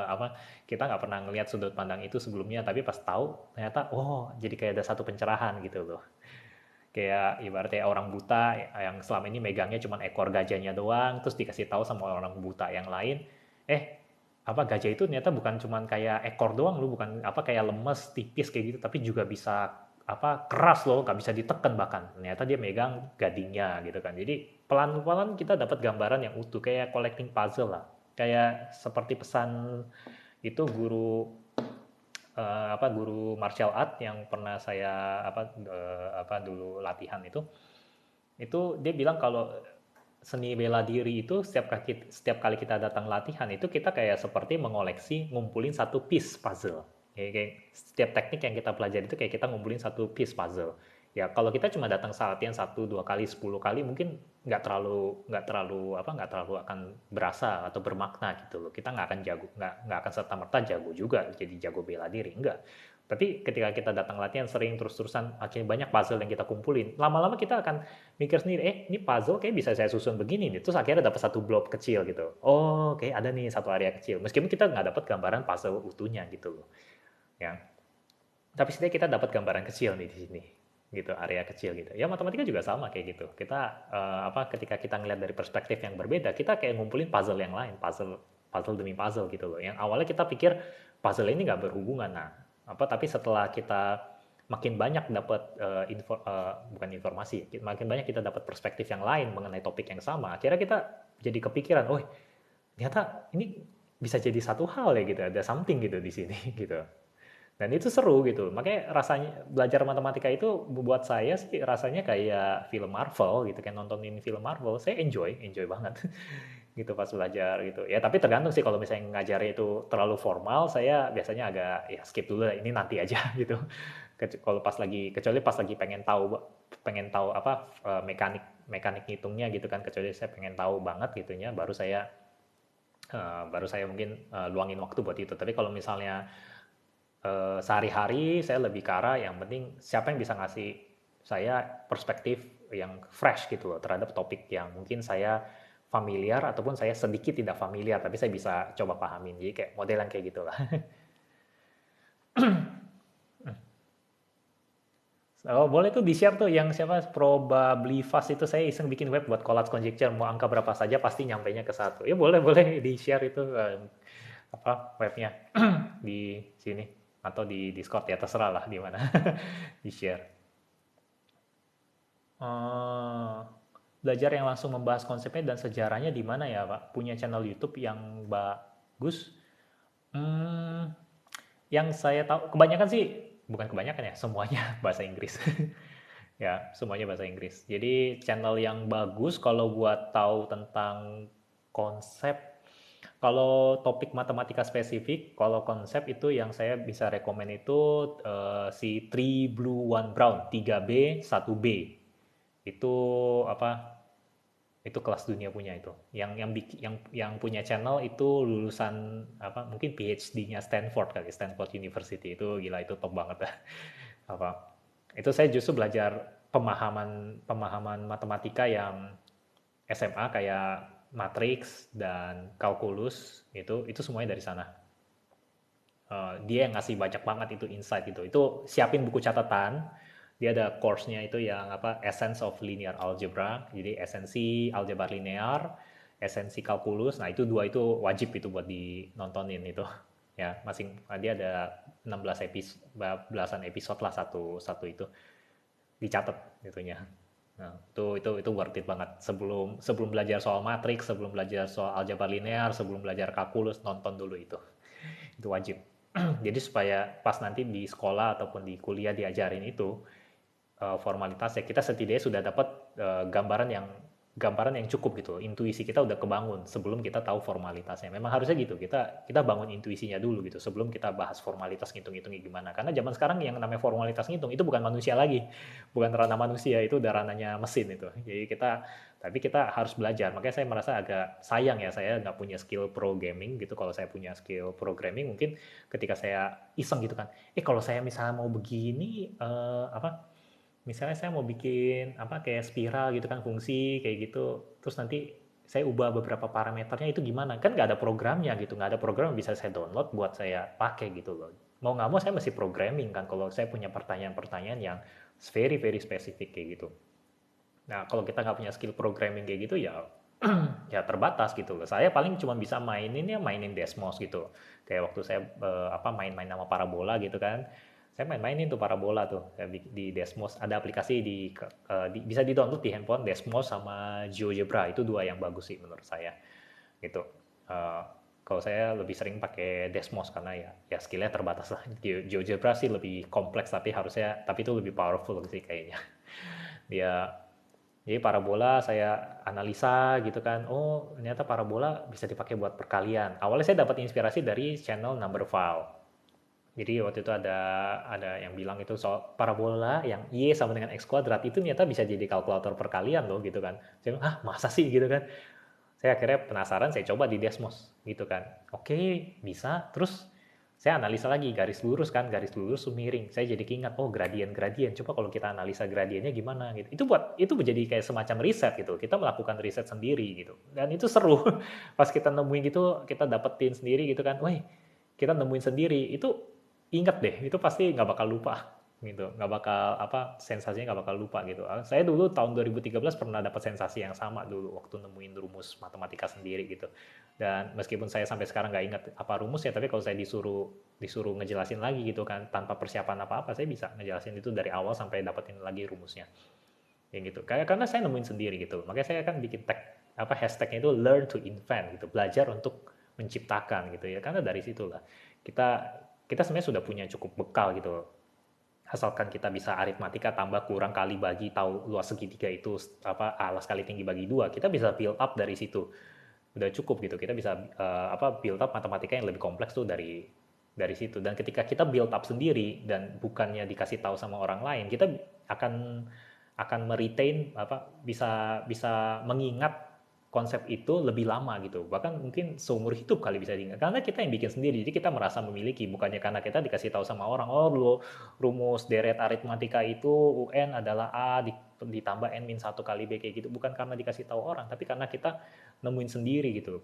Apa kita nggak pernah ngelihat sudut pandang itu sebelumnya, tapi pas tahu ternyata oh jadi kayak ada satu pencerahan gitu loh. Kayak ibaratnya orang buta yang selama ini megangnya cuma ekor gajahnya doang, terus dikasih tahu sama orang buta yang lain, apa gajah itu ternyata bukan cuma kayak ekor doang lu, bukan apa kayak lemes tipis kayak gitu, tapi juga bisa apa keras loh, nggak bisa ditekan bahkan. Ternyata dia megang gadingnya gitu kan. Jadi pelan-pelan kita dapat gambaran yang utuh kayak collecting puzzle lah. Kayak seperti pesan itu guru martial art yang pernah saya dulu latihan itu dia bilang kalau seni bela diri itu setiap kali kita datang latihan itu kita kayak seperti mengoleksi ngumpulin satu piece puzzle. Kayak setiap teknik yang kita pelajari itu kayak kita ngumpulin satu piece puzzle. Ya kalau kita cuma datang latihan 1 2 kali 10 kali mungkin nggak terlalu akan berasa atau bermakna gitu loh. Kita nggak akan jago, nggak akan serta merta jago juga jadi jago bela diri, enggak. Tapi ketika kita datang latihan sering terus-terusan, akhirnya banyak puzzle yang kita kumpulin. Lama-lama kita akan mikir sendiri, ini puzzle kayak bisa saya susun begini nih. Terus akhirnya dapat satu blob kecil gitu. Oh, kayak ada nih satu area kecil. Meskipun kita nggak dapat gambaran puzzle utuhnya gitu loh. Ya. Tapi setidaknya kita dapat gambaran kecil nih di sini. Gitu, area kecil gitu. Ya matematika juga sama kayak gitu. Kita ketika kita ngeliat dari perspektif yang berbeda, kita kayak ngumpulin puzzle yang lain, puzzle demi puzzle gitu loh. Yang awalnya kita pikir puzzle ini nggak berhubungan. Nah, tapi setelah kita makin banyak dapat bukan informasi, makin banyak kita dapat perspektif yang lain mengenai topik yang sama, akhirnya kita jadi kepikiran, oh ternyata ini bisa jadi satu hal ya gitu, ada something gitu di sini gitu. Dan itu seru gitu. Makanya rasanya belajar matematika itu buat saya sih rasanya kayak film Marvel gitu, kayak nontonin film Marvel. Saya enjoy banget gitu pas belajar gitu. Ya tapi tergantung sih kalau misalnya ngajarnya itu terlalu formal, saya biasanya agak ya skip dulu lah, ini nanti aja gitu. Kalau kecuali pas lagi pengen tahu apa mekanik mekanik ngitungnya gitu kan, kecuali saya pengen tahu banget gitunya, baru saya mungkin luangin waktu buat itu. Tapi kalau misalnya sehari-hari saya lebih ke arah yang penting siapa yang bisa ngasih saya perspektif yang fresh gitu loh terhadap topik yang mungkin saya familiar ataupun saya sedikit tidak familiar tapi saya bisa coba pahamin, jadi kayak modelan kayak gitulah. Oh boleh tuh di share tuh yang siapa probably fast itu, saya iseng bikin web buat collage conjecture, mau angka berapa saja pasti nyampainya ke satu. Ya boleh boleh di share itu webnya di sini atau di Discord, ya terserah lah di mana di share. Belajar yang langsung membahas konsepnya dan sejarahnya di mana ya Pak? Punya channel YouTube yang bagus? Hmm, yang saya tahu kebanyakan sih, bukan kebanyakan ya, semuanya bahasa Inggris. Ya, semuanya bahasa Inggris. Jadi channel yang bagus kalau buat tahu tentang konsep, kalau topik matematika spesifik, kalau konsep itu yang saya bisa rekomen itu si 3 Blue One Brown, 3B 1B. Itu apa? Itu kelas dunia punya itu. Yang punya channel itu lulusan apa? Mungkin PhD-nya Stanford kali, Stanford University. Itu gila, itu top banget dah. Apa? Itu saya justru belajar pemahaman matematika yang SMA kayak matriks dan kalkulus, itu semuanya dari sana. Dia yang ngasih banyak banget itu insight gitu. Itu siapin buku catatan. Dia ada course-nya itu yang apa, Essence of Linear Algebra. Jadi esensi aljabar linear, esensi kalkulus. Nah, itu dua itu wajib itu buat dinontonin itu. Ya, dia ada 16 episode, belasan episode lah satu satu itu. Dicatat itunya. Nah, itu worth it banget. Sebelum sebelum belajar soal matriks, sebelum belajar soal aljabar linear, sebelum belajar kalkulus, nonton dulu itu. Itu wajib. Jadi supaya pas nanti di sekolah ataupun di kuliah diajarin itu formalitas ya, kita setidaknya sudah dapat gambaran yang cukup gitu. Intuisi kita udah kebangun sebelum kita tahu formalitasnya. Memang harusnya gitu. Kita bangun intuisinya dulu gitu sebelum kita bahas formalitas ngitung-ngitungnya gimana. Karena zaman sekarang yang namanya formalitas ngitung itu bukan manusia lagi. Bukan ranah manusia, itu udah ranahnya mesin itu. Jadi kita harus belajar. Makanya saya merasa agak sayang ya saya nggak punya skill programming gitu. Kalau saya punya skill programming mungkin ketika saya iseng gitu kan. Kalau saya misalnya mau begini misalnya saya mau bikin apa kayak spiral gitu kan, fungsi kayak gitu, terus nanti saya ubah beberapa parameternya itu gimana? Kan nggak ada programnya gitu, nggak ada program yang bisa saya download buat saya pakai gitu loh. Mau nggak mau saya mesti programming kan kalau saya punya pertanyaan-pertanyaan yang very very spesifik kayak gitu. Nah kalau kita nggak punya skill programming kayak gitu ya ya terbatas gitu loh. Saya paling cuma bisa mainin Desmos gitu. Kayak waktu saya main-main nama parabola gitu kan. Saya main-mainin tuh parabola tuh di Desmos. Ada aplikasi bisa di-download di handphone Desmos sama GeoGebra. Itu dua yang bagus sih menurut saya. Gitu. Eh, Kalau saya lebih sering pakai Desmos karena ya skillnya terbatas lah. GeoGebra sih lebih kompleks tapi itu lebih powerful sih kayaknya. Dia Jadi parabola saya analisa gitu kan, oh ternyata parabola bisa dipakai buat perkalian. Awalnya saya dapat inspirasi dari channel Number File. Jadi waktu itu ada yang bilang itu soal parabola yang Y sama dengan X kuadrat itu ternyata bisa jadi kalkulator perkalian loh gitu kan. Saya bilang, ah masa sih gitu kan. Saya akhirnya penasaran, saya coba di Desmos gitu kan. Oke, bisa. Terus saya analisa lagi garis lurus kan, garis lurus miring. Saya jadi keingat, oh gradien. Coba kalau kita analisa gradiennya gimana gitu. Itu menjadi kayak semacam riset gitu. Kita melakukan riset sendiri gitu. Dan itu seru. Pas kita nemuin gitu, kita dapetin sendiri gitu kan. Wah, kita nemuin sendiri. Itu ingat deh, itu pasti nggak bakal lupa gitu, nggak bakal sensasinya nggak bakal lupa gitu. Saya dulu tahun 2013 pernah dapat sensasi yang sama dulu waktu nemuin rumus matematika sendiri gitu. Dan meskipun saya sampai sekarang nggak ingat apa rumusnya, tapi kalau saya disuruh ngejelasin lagi gitu kan tanpa persiapan apa-apa, saya bisa ngejelasin itu dari awal sampai dapetin lagi rumusnya. Yang gitu. Karena saya nemuin sendiri gitu. Makanya saya kan bikin hashtagnya itu learn to invent gitu, belajar untuk menciptakan gitu ya. Karena dari situlah kita kita sebenarnya sudah punya cukup bekal gitu, asalkan kita bisa aritmatika tambah kurang kali bagi tahu luas segitiga itu alas kali tinggi bagi dua, kita bisa build up dari situ udah cukup gitu. Kita bisa build up matematika yang lebih kompleks tuh dari situ. Dan ketika kita build up sendiri dan bukannya dikasih tahu sama orang lain, kita akan meretain bisa bisa mengingat konsep itu lebih lama gitu, bahkan mungkin seumur hidup kali bisa diingat karena kita yang bikin sendiri. Jadi kita merasa memiliki, bukannya karena kita dikasih tahu sama orang, oh lo rumus deret aritmatika itu UN adalah A ditambah N min 1 kali B kayak gitu, bukan karena dikasih tahu orang, tapi karena kita nemuin sendiri gitu.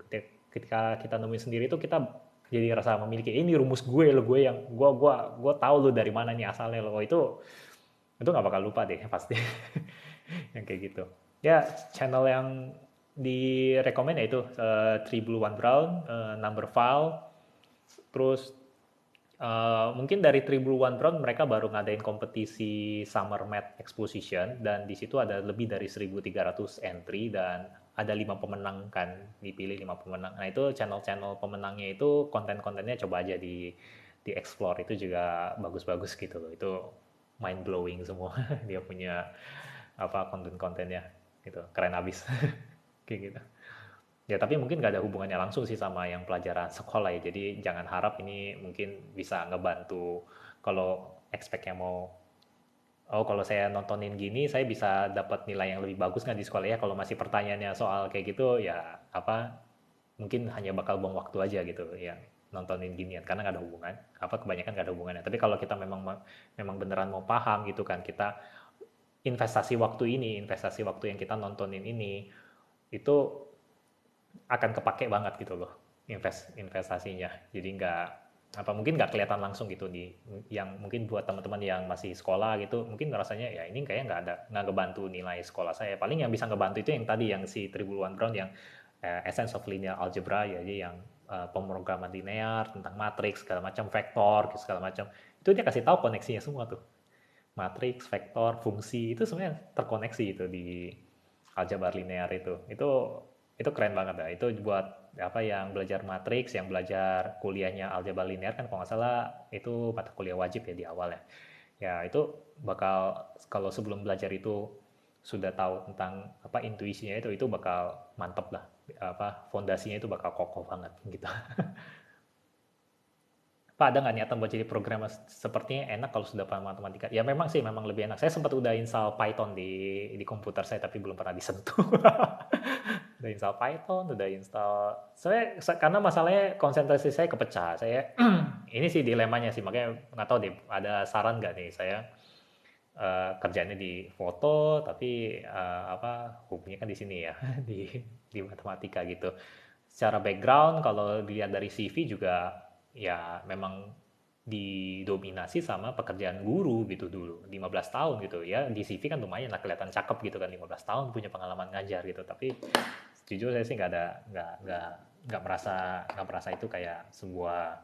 Ketika kita nemuin sendiri itu kita jadi rasa memiliki, ini rumus gue lo, gue yang gue tahu lo dari mana nih asalnya lo. Itu nggak bakal lupa deh pasti. Yang kayak gitu ya. Channel yang direkomend yaitu Three Blue One Brown, Number File. Terus mungkin dari Three Blue One Brown mereka baru ngadain kompetisi Summer Math Exposition, dan di situ ada lebih dari 1.300 entry dan ada 5 pemenang kan, dipilih 5 pemenang. Nah itu channel-channel pemenangnya itu konten-kontennya coba aja di explore, itu juga bagus-bagus gitu loh. Itu mind blowing semua. Dia punya konten-kontennya gitu, keren abis. Kayak gitu. Ya tapi mungkin nggak ada hubungannya langsung sih sama yang pelajaran sekolah ya. Jadi jangan harap ini mungkin bisa ngebantu kalau expect-nya mau, oh kalau saya nontonin gini saya bisa dapat nilai yang lebih bagus nggak di sekolah ya. Kalau masih pertanyaannya soal kayak gitu ya mungkin hanya bakal buang waktu aja gitu ya nontonin ginian, karena nggak ada hubungan, kebanyakan nggak ada hubungannya. Tapi kalau kita memang beneran mau paham gitu kan, kita investasi waktu yang kita nontonin ini itu akan kepake banget gitu loh investasinya. Jadi mungkin nggak kelihatan langsung gitu yang mungkin buat teman-teman yang masih sekolah gitu mungkin rasanya ya ini kayaknya nggak ngebantu nilai sekolah saya. Paling yang bisa ngebantu itu yang tadi yang si Tribuluan Brown yang Essence of Linear Algebra ya, jadi yang pemrograman linear tentang matriks segala macam, vektor segala macam, itu dia kasih tahu koneksinya semua tuh, matriks, vektor, fungsi itu sebenarnya terkoneksi itu di aljabar linear itu keren banget ya. Itu buat yang belajar matriks, yang belajar kuliahnya aljabar linear kan kalau nggak salah itu mata kuliah wajib ya di awal ya. Ya itu bakal, kalau sebelum belajar itu sudah tahu tentang intuisinya itu bakal mantep lah. Fondasinya itu bakal kokoh banget gitu. Pak, ada nggak niatan buat jadi programmer? Sepertinya enak kalau sudah paham matematika. Ya memang sih, memang lebih enak. Saya sempat udah install Python di komputer saya, tapi belum pernah disentuh. Udah install Python, udah install. Karena masalahnya konsentrasi saya kepecah. Ini sih dilemanya sih, makanya nggak tahu deh, ada saran nggak nih saya kerjanya di foto tapi apa hubungannya kan di sini ya di matematika gitu. Secara background kalau dilihat dari CV juga ya memang didominasi sama pekerjaan guru gitu dulu 15 tahun gitu ya. Di CV kan lumayan lah kelihatan cakep gitu kan, 15 tahun punya pengalaman ngajar gitu, tapi jujur saya sih nggak merasa itu kayak sebuah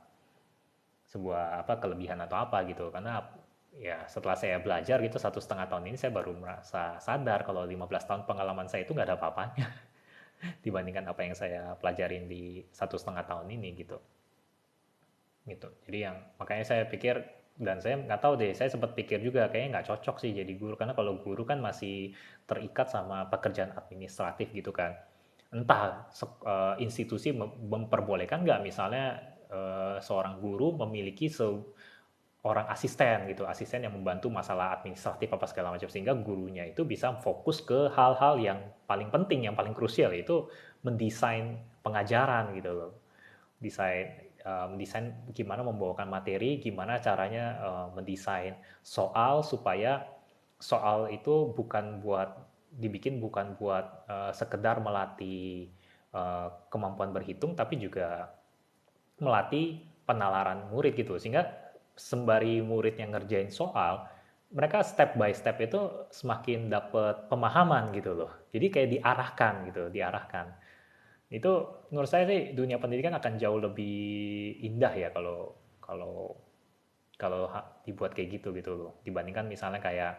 sebuah apa kelebihan atau apa gitu, karena ya setelah saya belajar gitu 1,5 tahun ini saya baru merasa sadar kalau 15 tahun pengalaman saya itu nggak ada apa-apanya dibandingkan apa yang saya pelajarin di 1,5 tahun ini gitu. Jadi yang makanya saya pikir, dan saya nggak tahu deh, saya sempat pikir juga kayaknya nggak cocok sih jadi guru, karena kalau guru kan masih terikat sama pekerjaan administratif gitu kan. Entah institusi memperbolehkan nggak misalnya seorang guru memiliki orang asisten gitu, asisten yang membantu masalah administratif apa segala macam, sehingga gurunya itu bisa fokus ke hal-hal yang paling penting, yang paling krusial, yaitu mendesain pengajaran gitu loh. Mendesain gimana membawakan materi, gimana caranya mendesain soal supaya soal itu dibikin bukan buat sekedar melatih kemampuan berhitung, tapi juga melatih penalaran murid gitu, sehingga sembari murid yang ngerjain soal, mereka step by step itu semakin dapat pemahaman gitu loh. Jadi kayak diarahkan gitu, diarahkan. Itu menurut saya sih dunia pendidikan akan jauh lebih indah ya kalau kalau kalau dibuat kayak gitu gitu loh. Dibandingkan misalnya kayak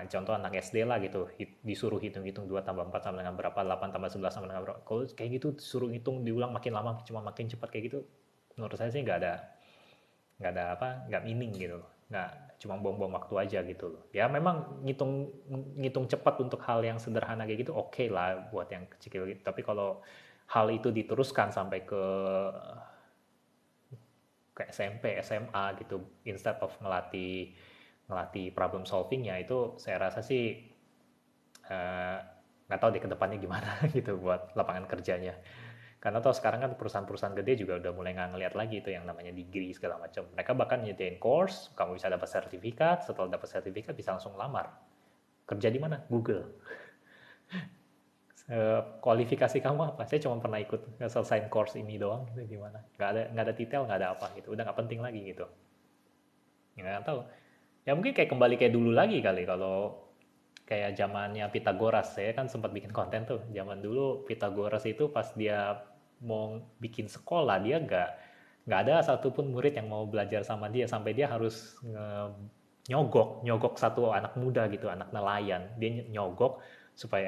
contoh anak SD lah gitu, disuruh hitung-hitung 2 tambah 4 sama dengan berapa, 8 tambah 11 sama dengan berapa. Kalau kayak gitu suruh hitung diulang makin lama cuma makin cepat kayak gitu, menurut saya sih nggak ada apa, nggak meaning gitu loh, nggak, cuma buang-buang waktu aja gitu loh. Ya memang ngitung ngitung cepat untuk hal yang sederhana kayak gitu oke lah buat yang kecil gitu, tapi kalau hal itu diteruskan sampai ke SMP SMA gitu, instead of ngelatih ngelatih problem solvingnya, itu saya rasa sih eh, nggak tahu deh ke depannya gimana gitu buat lapangan kerjanya. Karena toh sekarang kan perusahaan-perusahaan gede juga udah mulai nggak ngeliat lagi itu yang namanya degree segala macam. Mereka bahkan nyediain course, kamu bisa dapat sertifikat, setelah dapat sertifikat bisa langsung lamar. Kerja di mana? Google. Kualifikasi kamu apa? Saya cuma pernah ikut selesai course ini doang, gitu gimana? Nggak ada detail, nggak ada apa gitu. Udah nggak penting lagi gitu. Ya, nggak tahu. Ya mungkin kayak kembali kayak dulu lagi kali, kalau kayak zamannya Pythagoras. Saya kan sempat bikin konten tuh. Zaman dulu Pythagoras itu pas dia mau bikin sekolah, dia nggak ada satupun murid yang mau belajar sama dia, sampai dia harus nyogok nyogok satu anak muda gitu, anak nelayan. Dia nyogok supaya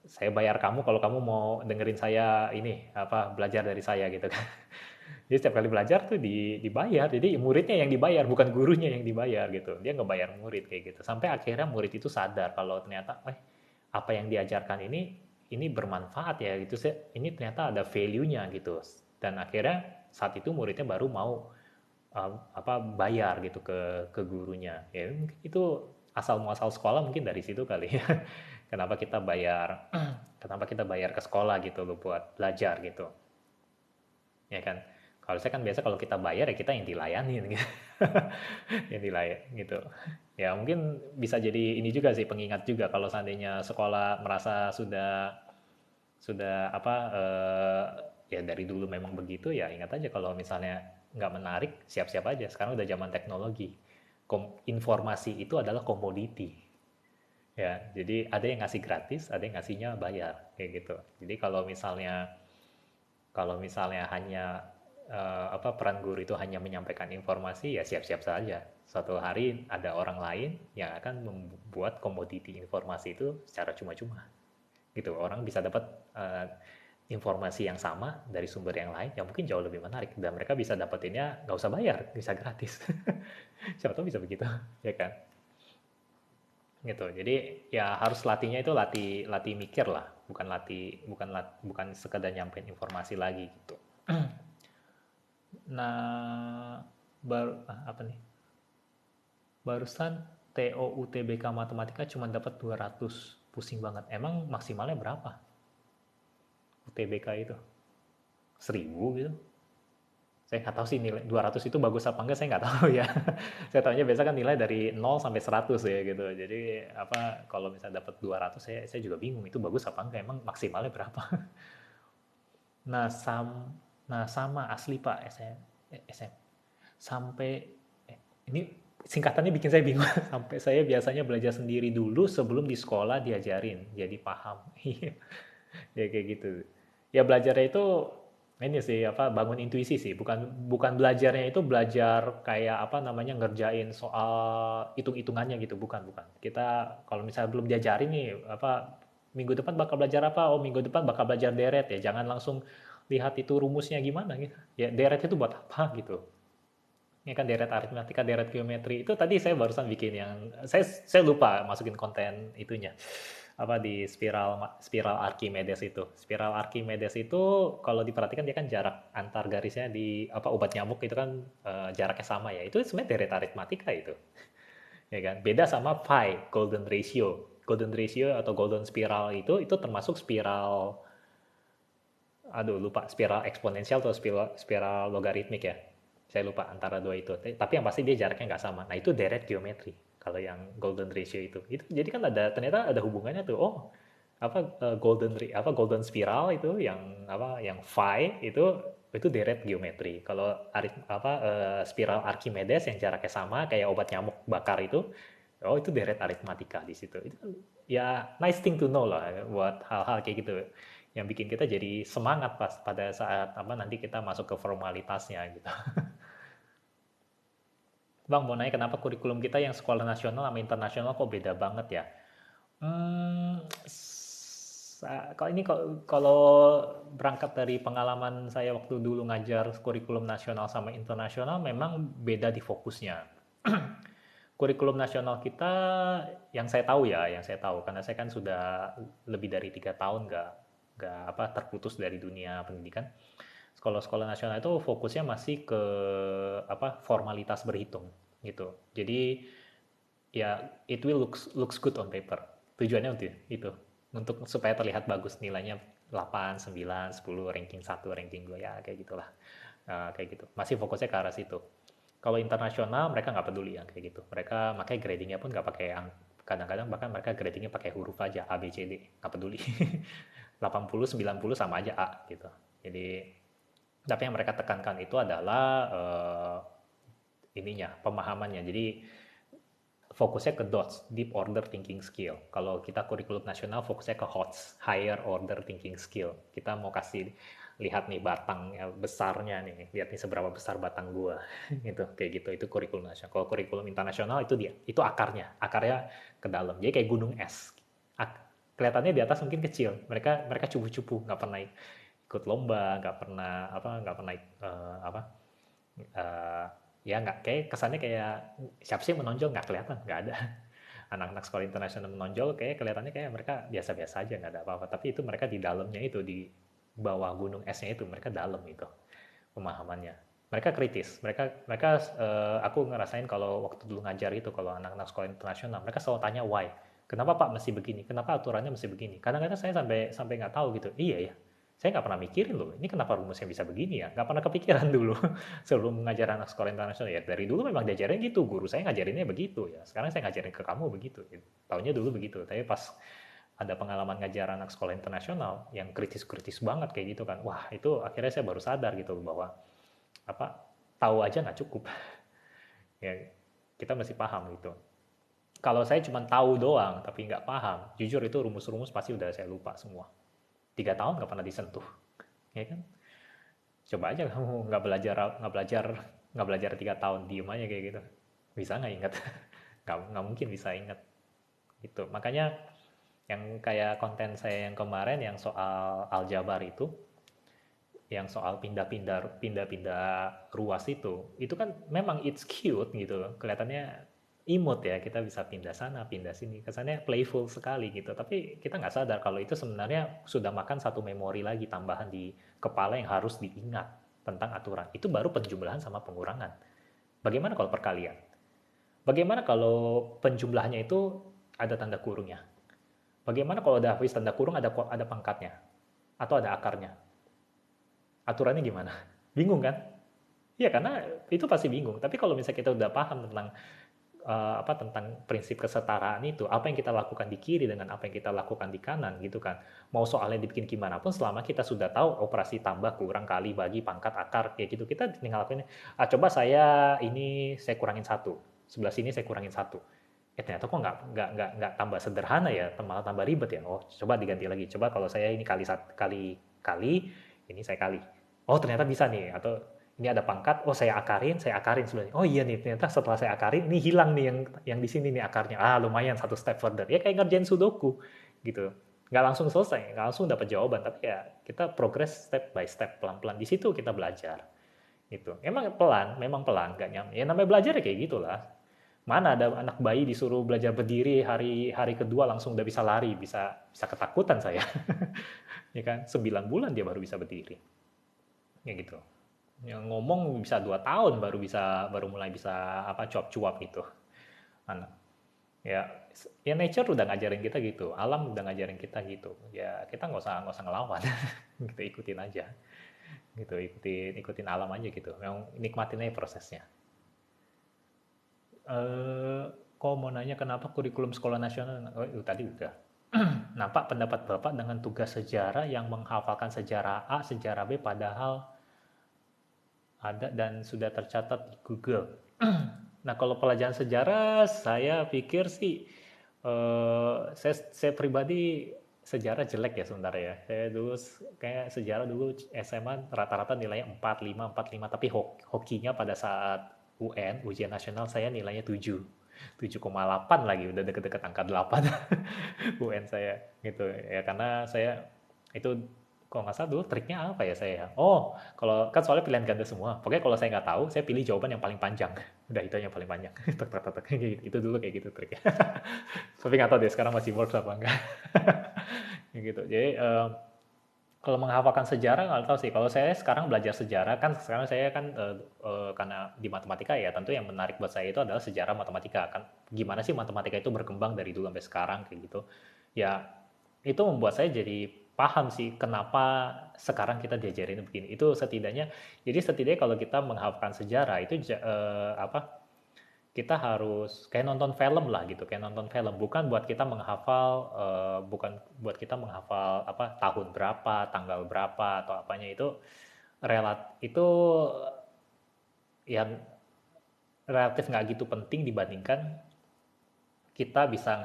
saya bayar kamu kalau kamu mau dengerin saya ini apa belajar dari saya gitu kan. Jadi setiap kali belajar tuh dibayar. Jadi muridnya yang dibayar, bukan gurunya yang dibayar gitu. Dia ngebayar murid kayak gitu. Sampai akhirnya murid itu sadar kalau ternyata, apa yang diajarkan ini bermanfaat ya gitu. Ini ternyata ada value-nya gitu. Dan akhirnya saat itu muridnya baru mau apa bayar gitu ke gurunya. Ya mungkin itu asal muasal sekolah mungkin dari situ kali ya. Kenapa kita bayar kenapa kita bayar ke sekolah gitu loh buat belajar gitu, ya kan? Kalau saya kan biasa kalau kita bayar ya kita yang dilayanin gitu. Yang dilayan gitu. Ya mungkin bisa jadi ini juga sih pengingat juga, kalau seandainya sekolah merasa sudah apa ya dari dulu memang begitu, ya ingat aja kalau misalnya nggak menarik, siap-siap aja. Sekarang udah zaman teknologi. Informasi itu adalah komoditi. Ya, jadi ada yang ngasih gratis, ada yang ngasihnya bayar kayak gitu. Jadi kalau misalnya hanya apa peran guru itu hanya menyampaikan informasi, ya siap-siap saja. Suatu hari ada orang lain yang akan membuat komoditi informasi itu secara cuma-cuma. Gitu. Orang bisa dapat informasi yang sama dari sumber yang lain yang mungkin jauh lebih menarik, dan mereka bisa dapetinnya nggak usah bayar, bisa gratis. Siapa tahu bisa begitu, ya kan? Gitu. Jadi ya harus latihnya itu latih latih mikir lah, bukan sekedar nyampein informasi lagi gitu. Nah, apa nih? Barusan TOUTBK matematika cuma dapat 200. Pusing banget. Emang maksimalnya berapa? UTBK itu 1.000 gitu. Saya nggak tahu sih nilai 200 itu bagus apa enggak, saya nggak tahu ya. Saya tahunya biasa kan nilai dari 0 sampai 100 ya gitu. Jadi apa kalau misalnya dapat 200, saya juga bingung itu bagus apa enggak, emang maksimalnya berapa. Nah, sama asli Pak, SM sampai ini singkatannya bikin saya bingung. Sampai saya biasanya belajar sendiri dulu sebelum di sekolah diajarin, jadi paham. Ya kayak gitu. Ya belajarnya itu ini sih apa bangun intuisi sih, bukan bukan belajarnya itu belajar kayak apa namanya ngerjain soal hitung-hitungannya gitu, bukan. Kita kalau misalnya belum diajarin nih apa minggu depan bakal belajar apa, oh minggu depan bakal belajar deret ya, jangan langsung lihat itu rumusnya gimana gitu. Ya deret itu buat apa gitu. Ini kan deret aritmatika, deret geometri. Itu tadi saya barusan bikin yang saya lupa masukin konten itunya. Apa di spiral spiral Archimedes itu. Spiral Archimedes itu kalau diperhatikan dia kan jarak antar garisnya di apa obat nyamuk itu kan jaraknya sama ya. Itu sebenarnya deret aritmatika itu. Ya kan? Beda sama phi, golden ratio. Golden ratio atau golden spiral itu termasuk spiral aduh lupa spiral eksponensial atau spiral logaritmik ya. Saya lupa antara dua itu. Tapi yang pasti dia jaraknya nggak sama. Nah itu deret geometri. Kalau yang golden ratio itu jadi kan ada ternyata ada hubungannya tuh. Oh apa golden spiral itu yang apa yang phi itu deret geometri. Kalau spiral Archimedes yang jaraknya sama kayak obat nyamuk bakar itu, oh itu deret aritmatika di situ. Itu kan ya nice thing to know lah buat hal-hal kayak gitu yang bikin kita jadi semangat pas pada saat apa nanti kita masuk ke formalitasnya gitu. Bang mau nanya kenapa kurikulum kita yang sekolah nasional sama internasional kok beda banget ya? Hmm, kalau ini kalau berangkat dari pengalaman saya waktu dulu ngajar kurikulum nasional sama internasional memang beda di fokusnya. Kurikulum nasional kita yang saya tahu karena saya kan sudah lebih dari 3 tahun nggak apa terputus dari dunia pendidikan. Sekolah-sekolah nasional itu fokusnya masih ke apa formalitas berhitung gitu. Jadi ya it will looks good on paper. Tujuannya untuk itu untuk supaya terlihat bagus nilainya 8, 9, 10, ranking 1, ranking 2 ya kayak gitulah. Kayak gitu. Masih fokusnya ke arah situ. Kalau internasional mereka nggak peduli yang kayak gitu. Mereka makanya gradingnya pun nggak pakai yang kadang-kadang bahkan mereka gradingnya pakai huruf aja A B C D nggak peduli. 80 90 sama aja A gitu. Jadi tapi yang mereka tekankan itu adalah ininya pemahamannya. Jadi fokusnya ke DOTS, Deep Order Thinking Skill. Kalau kita kurikulum nasional fokusnya ke HOTS, Higher Order Thinking Skill. Kita mau kasih lihat nih batang ya, besarnya nih, lihat nih seberapa besar batang gua, gitu kayak gitu. Itu kurikulum nasional. Kalau kurikulum internasional itu dia, itu akarnya ke dalam. Jadi kayak gunung es. Kelihatannya di atas mungkin kecil. Mereka mereka cupu-cupu, nggak pernah ikut lomba, nggak pernah apa uh, ya nggak kayak kesannya kayak siapa sih yang menonjol nggak kelihatan nggak ada anak-anak sekolah internasional menonjol kayak kelihatannya kayak mereka biasa-biasa aja nggak ada apa-apa tapi itu mereka di dalamnya itu di bawah gunung esnya itu mereka dalam itu pemahamannya mereka kritis mereka aku ngerasain kalau waktu dulu ngajar itu kalau anak-anak sekolah internasional mereka selalu tanya why kenapa Pak mesti begini kenapa aturannya mesti begini kadang-kadang saya sampai sampai nggak tahu gitu iya ya saya nggak pernah mikirin loh ini kenapa rumusnya bisa begini ya nggak pernah kepikiran dulu sebelum mengajar anak sekolah internasional ya dari dulu memang diajarin gitu guru saya ngajarinnya begitu ya sekarang saya ngajarin ke kamu begitu taunya dulu begitu tapi pas ada pengalaman ngajar anak sekolah internasional yang kritis-kritis banget kayak gitu kan wah itu akhirnya saya baru sadar gitu bahwa apa tahu aja nggak cukup ya kita mesti paham gitu kalau saya cuma tahu doang tapi nggak paham jujur itu rumus-rumus pasti udah saya lupa semua 3 tahun nggak pernah disentuh ya kan coba aja kamu nggak belajar 3 tahun diem aja kayak gitu bisa nggak ingat nggak mungkin bisa ingat gitu makanya yang kayak konten saya yang kemarin yang soal aljabar yang soal pindah-pindah ruas itu kan memang it's cute gitu kelihatannya imut ya kita bisa pindah sana pindah sini kesannya playful sekali gitu tapi kita nggak sadar kalau itu sebenarnya sudah makan satu memori lagi tambahan di kepala yang harus diingat tentang aturan itu baru penjumlahan sama pengurangan bagaimana kalau perkalian bagaimana kalau penjumlahannya itu ada tanda kurungnya bagaimana kalau ada habis tanda kurung ada pangkatnya atau ada akarnya aturannya gimana bingung kan Iya, karena itu pasti bingung. Tapi kalau misalnya kita udah paham tentang tentang prinsip kesetaraan itu, apa yang kita lakukan di kiri dengan apa yang kita lakukan di kanan gitu kan. Mau soalnya dibikin gimana pun selama kita sudah tahu operasi tambah, kurang, kali, bagi, pangkat, akar kayak gitu, kita tinggal lakuin. Coba saya kurangin satu, sebelah sini saya kurangin satu. Ternyata kok nggak tambah sederhana ya, malah tambah ribet ya. Oh, coba diganti lagi. Coba kalau saya ini kali kali, ini saya kali. Oh, ternyata bisa nih. Atau ini ada pangkat, oh saya akarin sebenarnya. Oh iya nih, ternyata setelah saya akarin, ini hilang nih yang di sini nih akarnya. Lumayan satu step further. Ya kayak ngerjain sudoku gitu. Nggak langsung selesai, nggak langsung dapat jawaban, tapi ya kita progress step by step, pelan-pelan. Di situ kita belajar. Gitu. Memang pelan, nggak nyam. Ya namanya belajar ya kayak gitulah. Mana ada anak bayi disuruh belajar berdiri hari hari kedua langsung udah bisa lari, bisa ketakutan saya. Ya kan, 9 bulan dia baru bisa berdiri. Ya gitu. Yang ngomong bisa 2 tahun baru mulai bisa cuap-cuap gitu. Anak. Ya, ya nature udah ngajarin kita gitu, alam udah ngajarin kita gitu. Ya kita nggak usah ngelawan, gitu ikutin aja, gitu ikutin alam aja gitu. Memang nikmatin aja prosesnya. Eh, Kok mau nanya kenapa kurikulum sekolah nasional? Oh, itu tadi udah. Nampak pendapat Bapak dengan tugas sejarah yang menghafalkan sejarah A, sejarah B padahal ada dan sudah tercatat di Google. Nah, kalau pelajaran sejarah, saya pikir sih, saya pribadi sejarah jelek ya sebenarnya ya. Saya dulu kayak sejarah dulu SMA rata-rata nilainya 4,5, 4,5, tapi hokinya pada saat UN, ujian nasional saya nilainya 7,8 lagi, udah deket-deket angka 8 UN saya gitu ya, karena saya itu kalau nggak salah dulu triknya apa ya saya. Oh, kalau kan soalnya pilihan ganda semua. Pokoknya kalau saya nggak tahu, saya pilih jawaban yang paling panjang. Udah itu yang paling panjang. Tek tek tek tek kayak gitu. Itu dulu kayak gitu triknya. Tapi nggak tahu deh sekarang masih works apa enggak. Kayak gitu. Jadi kalau menghafalkan sejarah nggak tahu sih. Kalau saya sekarang belajar sejarah kan sekarang saya kan karena di matematika ya, tentu yang menarik buat saya itu adalah sejarah matematika kan. Gimana sih matematika itu berkembang dari dulu sampai sekarang kayak gitu. Ya itu membuat saya jadi paham sih kenapa sekarang kita diajarin begini. Itu setidaknya kalau kita menghafalkan sejarah itu kita harus kayak nonton film lah gitu, kayak nonton film, bukan buat kita menghafal bukan buat kita menghafal tahun berapa, tanggal berapa atau apanya. Itu itu yang relatif nggak gitu penting dibandingkan kita bisa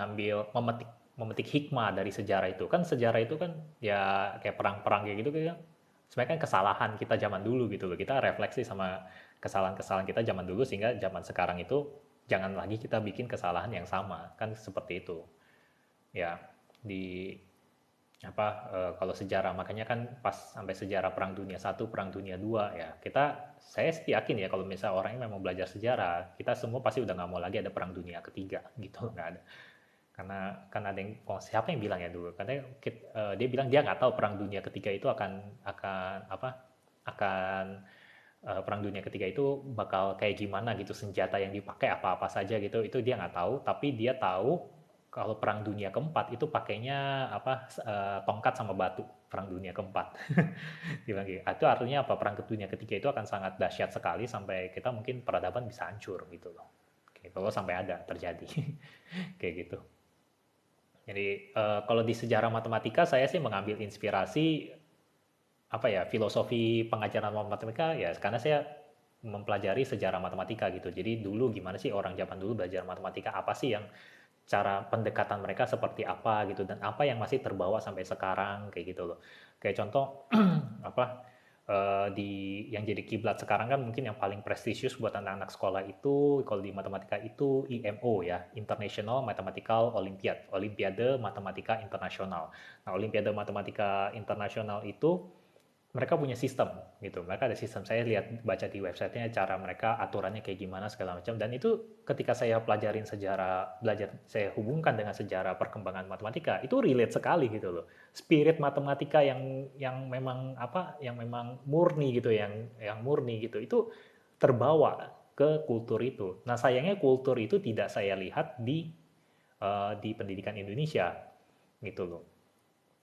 memetik memetik hikmah dari sejarah itu. Kan sejarah itu kan ya kayak perang-perang kayak gitu kan. Sebenarnya kan kesalahan kita zaman dulu gitu loh. Kita refleksi sama kesalahan-kesalahan kita zaman dulu sehingga zaman sekarang itu jangan lagi kita bikin kesalahan yang sama. Kan seperti itu. Ya, di kalau sejarah makanya kan pas sampai sejarah Perang Dunia Satu, Perang Dunia Dua ya, saya sih yakin ya kalau misalnya orangnya memang belajar sejarah, kita semua pasti udah nggak mau lagi ada Perang Dunia Ketiga gitu, nggak ada. Karena kan ada yang, siapa yang bilang ya dulu, katanya dia bilang dia nggak tahu Perang Dunia Ketiga itu akan Perang Dunia Ketiga itu bakal kayak gimana gitu, senjata yang dipakai apa-apa saja gitu, itu dia nggak tahu, tapi dia tahu kalau Perang Dunia Keempat itu pakainya tongkat sama batu. Perang Dunia Keempat. Dia bilang gitu. Itu artinya apa? Perang Dunia Ketiga itu akan sangat dahsyat sekali sampai kita mungkin peradaban bisa hancur gitu loh. Oke, kalau sampai ada terjadi kayak gitu. Jadi kalau di sejarah matematika saya sih mengambil inspirasi filosofi pengajaran matematika ya, karena saya mempelajari sejarah matematika gitu. Jadi dulu gimana sih orang zaman dulu belajar matematika, apa sih yang cara pendekatan mereka seperti apa gitu, dan apa yang masih terbawa sampai sekarang kayak gitu loh. Kayak contoh apa yang jadi kiblat sekarang kan mungkin yang paling prestisius buat anak-anak sekolah itu kalau di matematika itu IMO ya, International Mathematical Olympiad, Olimpiade Matematika Internasional. Nah, Olimpiade Matematika Internasional itu mereka punya sistem gitu. Mereka ada sistem. Saya lihat baca di websitenya cara mereka aturannya kayak gimana segala macam. Dan itu ketika saya pelajarin saya hubungkan dengan sejarah perkembangan matematika, itu relate sekali gitu loh. Spirit matematika yang memang murni gitu, yang murni gitu, itu terbawa ke kultur itu. Nah sayangnya kultur itu tidak saya lihat di pendidikan Indonesia gitu loh.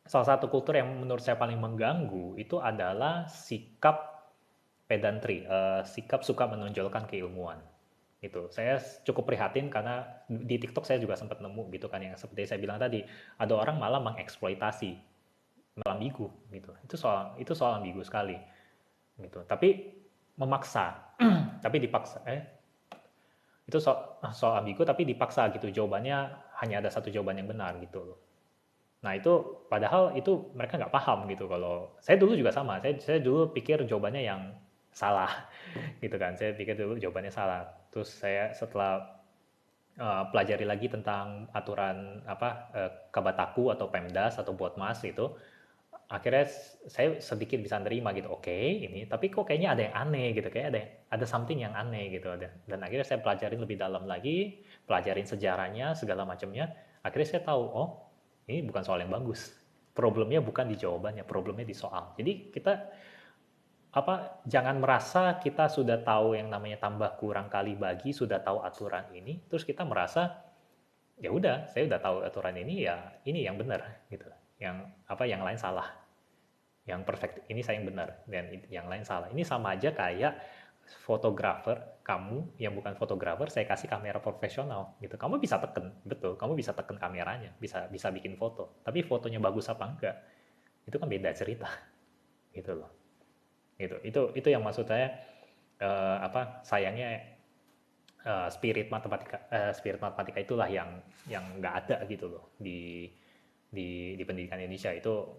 Salah satu kultur yang menurut saya paling mengganggu itu adalah sikap pedantry, sikap suka menonjolkan keilmuan. Itu saya cukup prihatin karena di TikTok saya juga sempat nemu gitu kan, yang seperti saya bilang tadi, ada orang malah mengeksploitasi, ambigu gitu. Itu soal ambigu sekali gitu. Tapi memaksa, tapi dipaksa itu soal ambigu tapi dipaksa gitu, jawabannya hanya ada satu jawaban yang benar gitu loh. Nah itu padahal itu mereka nggak paham gitu. Kalau saya dulu juga sama, saya dulu pikir jawabannya yang salah gitu kan, saya pikir dulu jawabannya salah. Terus saya setelah pelajari lagi tentang aturan apa Kabataku atau Pemdas atau Botmas itu, akhirnya saya sedikit bisa nerima gitu. Oke, ini tapi kok kayaknya ada yang aneh gitu, kayak ada something yang aneh gitu. Dan akhirnya saya pelajarin lebih dalam lagi, pelajarin sejarahnya segala macamnya. Akhirnya saya tahu, oh ini bukan soal yang bagus, problemnya bukan di jawabannya, problemnya di soal. Jadi kita jangan merasa kita sudah tahu yang namanya tambah kurang kali bagi, sudah tahu aturan ini, terus kita merasa ya udah saya udah tahu aturan ini, ya ini yang benar gitu, yang lain salah, yang perfect ini saya yang benar dan yang lain salah. Ini sama aja kayak fotografer, kamu yang bukan fotografer saya kasih kamera profesional gitu, kamu bisa tekan, betul, kamu bisa tekan kameranya, bisa bisa bikin foto, tapi fotonya bagus apa enggak itu kan beda cerita gitu loh. Itu yang maksud saya, sayangnya spirit matematika itulah yang nggak ada gitu loh di pendidikan Indonesia itu,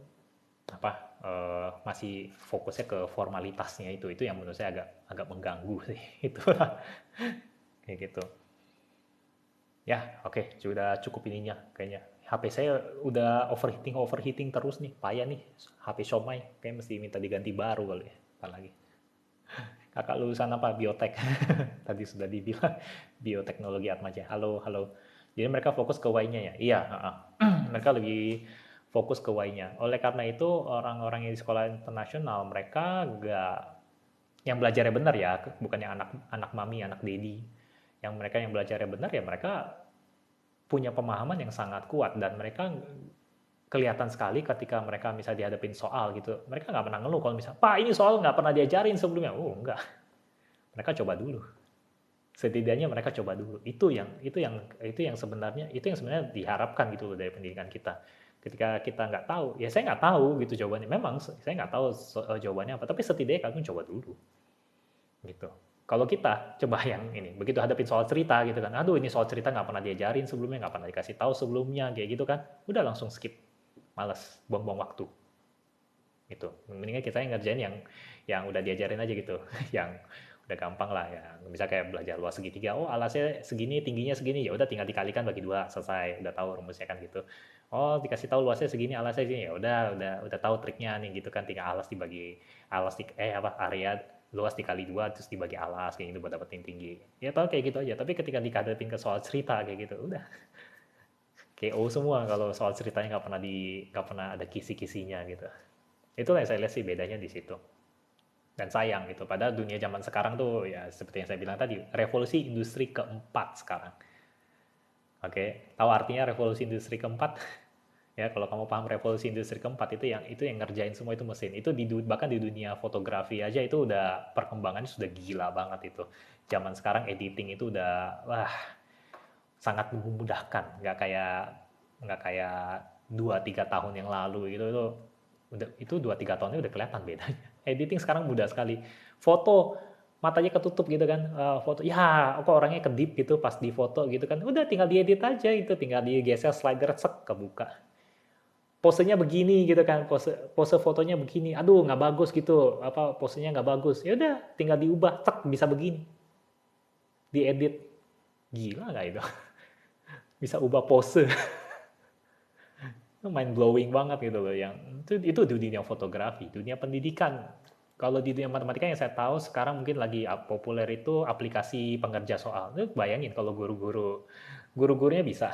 masih fokusnya ke formalitasnya. Itu yang menurut saya agak agak mengganggu sih itu kayak gitu ya. Oke, sudah cukup ininya kayaknya. HP saya udah overheating terus nih, payah nih. HP Xiaomi kayak mesti minta diganti baru kali ya, apalagi. Kakak lulusan apa? Biotek. Tadi sudah dibilang bioteknologi Atmaja. Halo, halo. Jadi mereka fokus ke Y-nya ya? Iya, mereka lebih fokus ke Y-nya. Oleh karena itu, orang-orang yang di sekolah internasional, mereka nggak, yang belajarnya benar ya, bukan yang anak mami, anak dedi. Yang mereka yang belajarnya benar ya, mereka punya pemahaman yang sangat kuat, dan mereka kelihatan sekali ketika mereka misalnya dihadapin soal gitu, mereka nggak pernah ngeluh kalau misalnya, Pak ini soal nggak pernah diajarin sebelumnya. Oh enggak, mereka coba dulu, setidaknya mereka coba dulu. Itu yang sebenarnya diharapkan gitu loh dari pendidikan kita. Ketika kita nggak tahu, ya saya nggak tahu gitu jawabannya, memang saya nggak tahu jawabannya apa, tapi setidaknya kalian coba dulu gitu. Kalau kita coba yang ini, begitu hadapin soal cerita gitu kan, aduh ini soal cerita nggak pernah diajarin sebelumnya, nggak pernah dikasih tahu sebelumnya kayak gitu kan, udah langsung skip, males, buang-buang waktu gitu. Mendingan kita yang ngerjain yang udah diajarin aja gitu yang udah gampang lah ya, bisa kayak belajar luas segitiga, oh alasnya segini, tingginya segini, ya udah tinggal dikalikan bagi dua, selesai, udah tahu rumusnya kan gitu. Oh dikasih tahu luasnya segini, alasnya segini, ya udah tahu triknya nih gitu kan, tinggal area luas dikali dua terus dibagi alas kayak gitu buat dapetin tinggi, ya tahu kayak gitu aja. Tapi ketika dihadapin ke soal cerita kayak gitu, udah KO semua kalau soal ceritanya nggak pernah ada kisi-kisinya gitu. Itulah yang saya lihat sih bedanya di situ. Dan sayang gitu, pada dunia zaman sekarang tuh ya seperti yang saya bilang tadi, revolusi industri keempat sekarang. Oke, tahu artinya revolusi industri keempat? Ya, kalau kamu paham revolusi industri keempat, itu yang ngerjain semua itu mesin. Itu bahkan di dunia fotografi aja itu udah perkembangannya sudah gila banget itu. Zaman sekarang editing itu udah wah sangat memudahkan, nggak kayak 2-3 tahun yang lalu gitu. Itu 2-3 tahunnya udah kelihatan bedanya. Editing sekarang mudah sekali. Foto matanya ketutup gitu kan, foto ya kok orangnya kedip gitu pas di foto gitu kan, udah tinggal diedit aja, itu tinggal digeser slider sek kebuka, posenya begini gitu kan, pose fotonya begini, aduh nggak bagus gitu, posenya nggak bagus, ya udah tinggal diubah cek bisa begini, diedit. Gila nggak itu? Bisa ubah pose. Mind blowing banget gitu loh. Itu di dunia fotografi. Dunia pendidikan, kalau di dunia matematika yang saya tahu sekarang mungkin lagi populer itu aplikasi pengerja soal. Itu bayangin kalau guru-gurunya bisa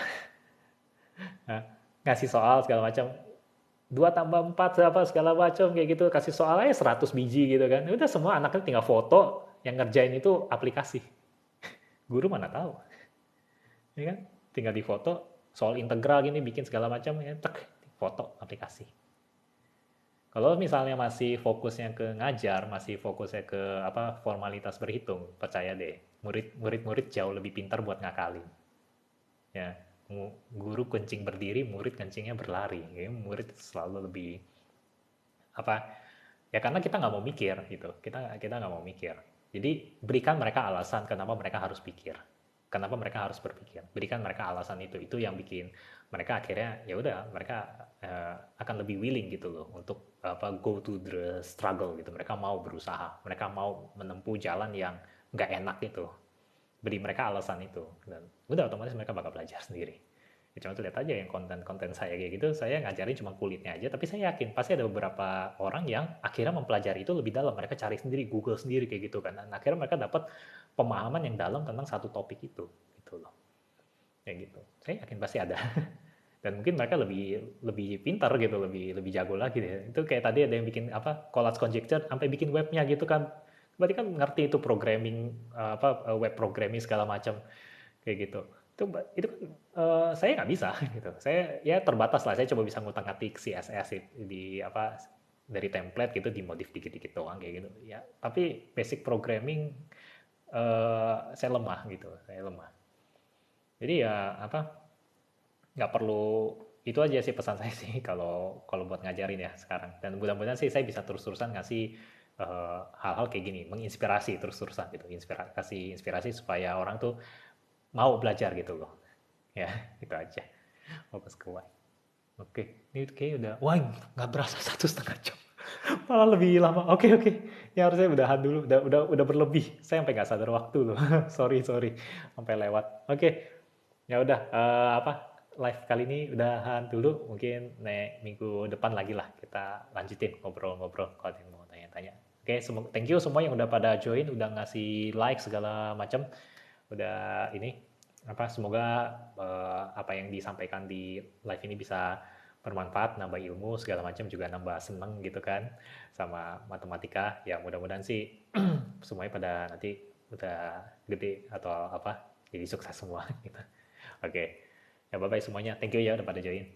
ngasih soal segala macam, 2 tambah 4 apa segala macam kayak gitu, kasih soal aja 100 biji gitu kan, udah semua anaknya tinggal foto, yang ngerjain itu aplikasi. Guru mana tahu ya kan, tinggal di foto soal integral gini, bikin segala macam ya, tek, foto aplikasi. Kalau misalnya masih fokusnya ke ngajar, masih fokusnya ke apa formalitas berhitung, percaya deh, murid-murid jauh lebih pintar buat ngakalin. Ya, guru kencing berdiri, murid kencingnya berlari. Ya, murid selalu lebih apa? Ya karena kita nggak mau mikir gitu. Kita nggak mau mikir. Jadi berikan mereka alasan kenapa mereka harus pikir. Kenapa mereka harus berpikir. Berikan mereka alasan itu. Itu yang bikin mereka akhirnya ya udah mereka akan lebih willing gitu loh untuk apa go to the struggle gitu. Mereka mau berusaha. Mereka mau menempuh jalan yang nggak enak itu. Beri mereka alasan itu dan udah otomatis mereka bakal belajar sendiri. Ya, cuma tuh lihat aja yang konten-konten saya kayak gitu, saya ngajarin cuma kulitnya aja, tapi saya yakin pasti ada beberapa orang yang akhirnya mempelajari itu lebih dalam, mereka cari sendiri, Google sendiri kayak gitu kan, dan akhirnya mereka dapat pemahaman yang dalam tentang satu topik itu, gitu loh, kayak gitu. Saya yakin pasti ada, dan mungkin mereka lebih lebih pintar gitu, lebih lebih jago lagi deh. Itu kayak tadi ada yang bikin apa collage conjecture sampai bikin webnya gitu kan, berarti kan ngerti itu programming apa web programming segala macam kayak gitu. Itu kan saya nggak bisa gitu. Saya ya terbatas lah. Saya coba bisa ngutak-ngatik CSS di apa dari template gitu dimodif dikit-dikit doang kayak gitu. Ya, tapi basic programming saya lemah gitu. Saya lemah. Jadi ya apa nggak perlu itu aja sih pesan saya sih kalau kalau buat ngajarin ya sekarang. Dan mudah-mudahan sih saya bisa terus-terusan ngasih hal-hal kayak gini, menginspirasi terus-terusan gitu, kasih inspirasi supaya orang tuh mau belajar gitu loh. Ya, itu aja. Fokus ke why. Oke, ini kayak udah, wah nggak berasa 1,5 jam. Malah lebih lama. Oke, oke. Ya harusnya udahan dulu. Udah berlebih. Saya sampai nggak sadar waktu loh. Sorry, sorry. Sampai lewat. Oke, ya udah. Apa live kali ini udahan dulu. Mungkin minggu depan lagi lah kita lanjutin ngobrol-ngobrol kalau ada yang mau tanya-tanya. Oke, thank you semua yang udah pada join, udah ngasih like segala macam. Udah ini apa semoga apa yang disampaikan di live ini bisa bermanfaat, nambah ilmu segala macam, juga nambah seneng gitu kan sama matematika. Ya mudah-mudahan sih semuanya pada nanti udah gede atau apa jadi sukses semua gitu. Oke, ya bye bye semuanya, thank you ya udah pada join.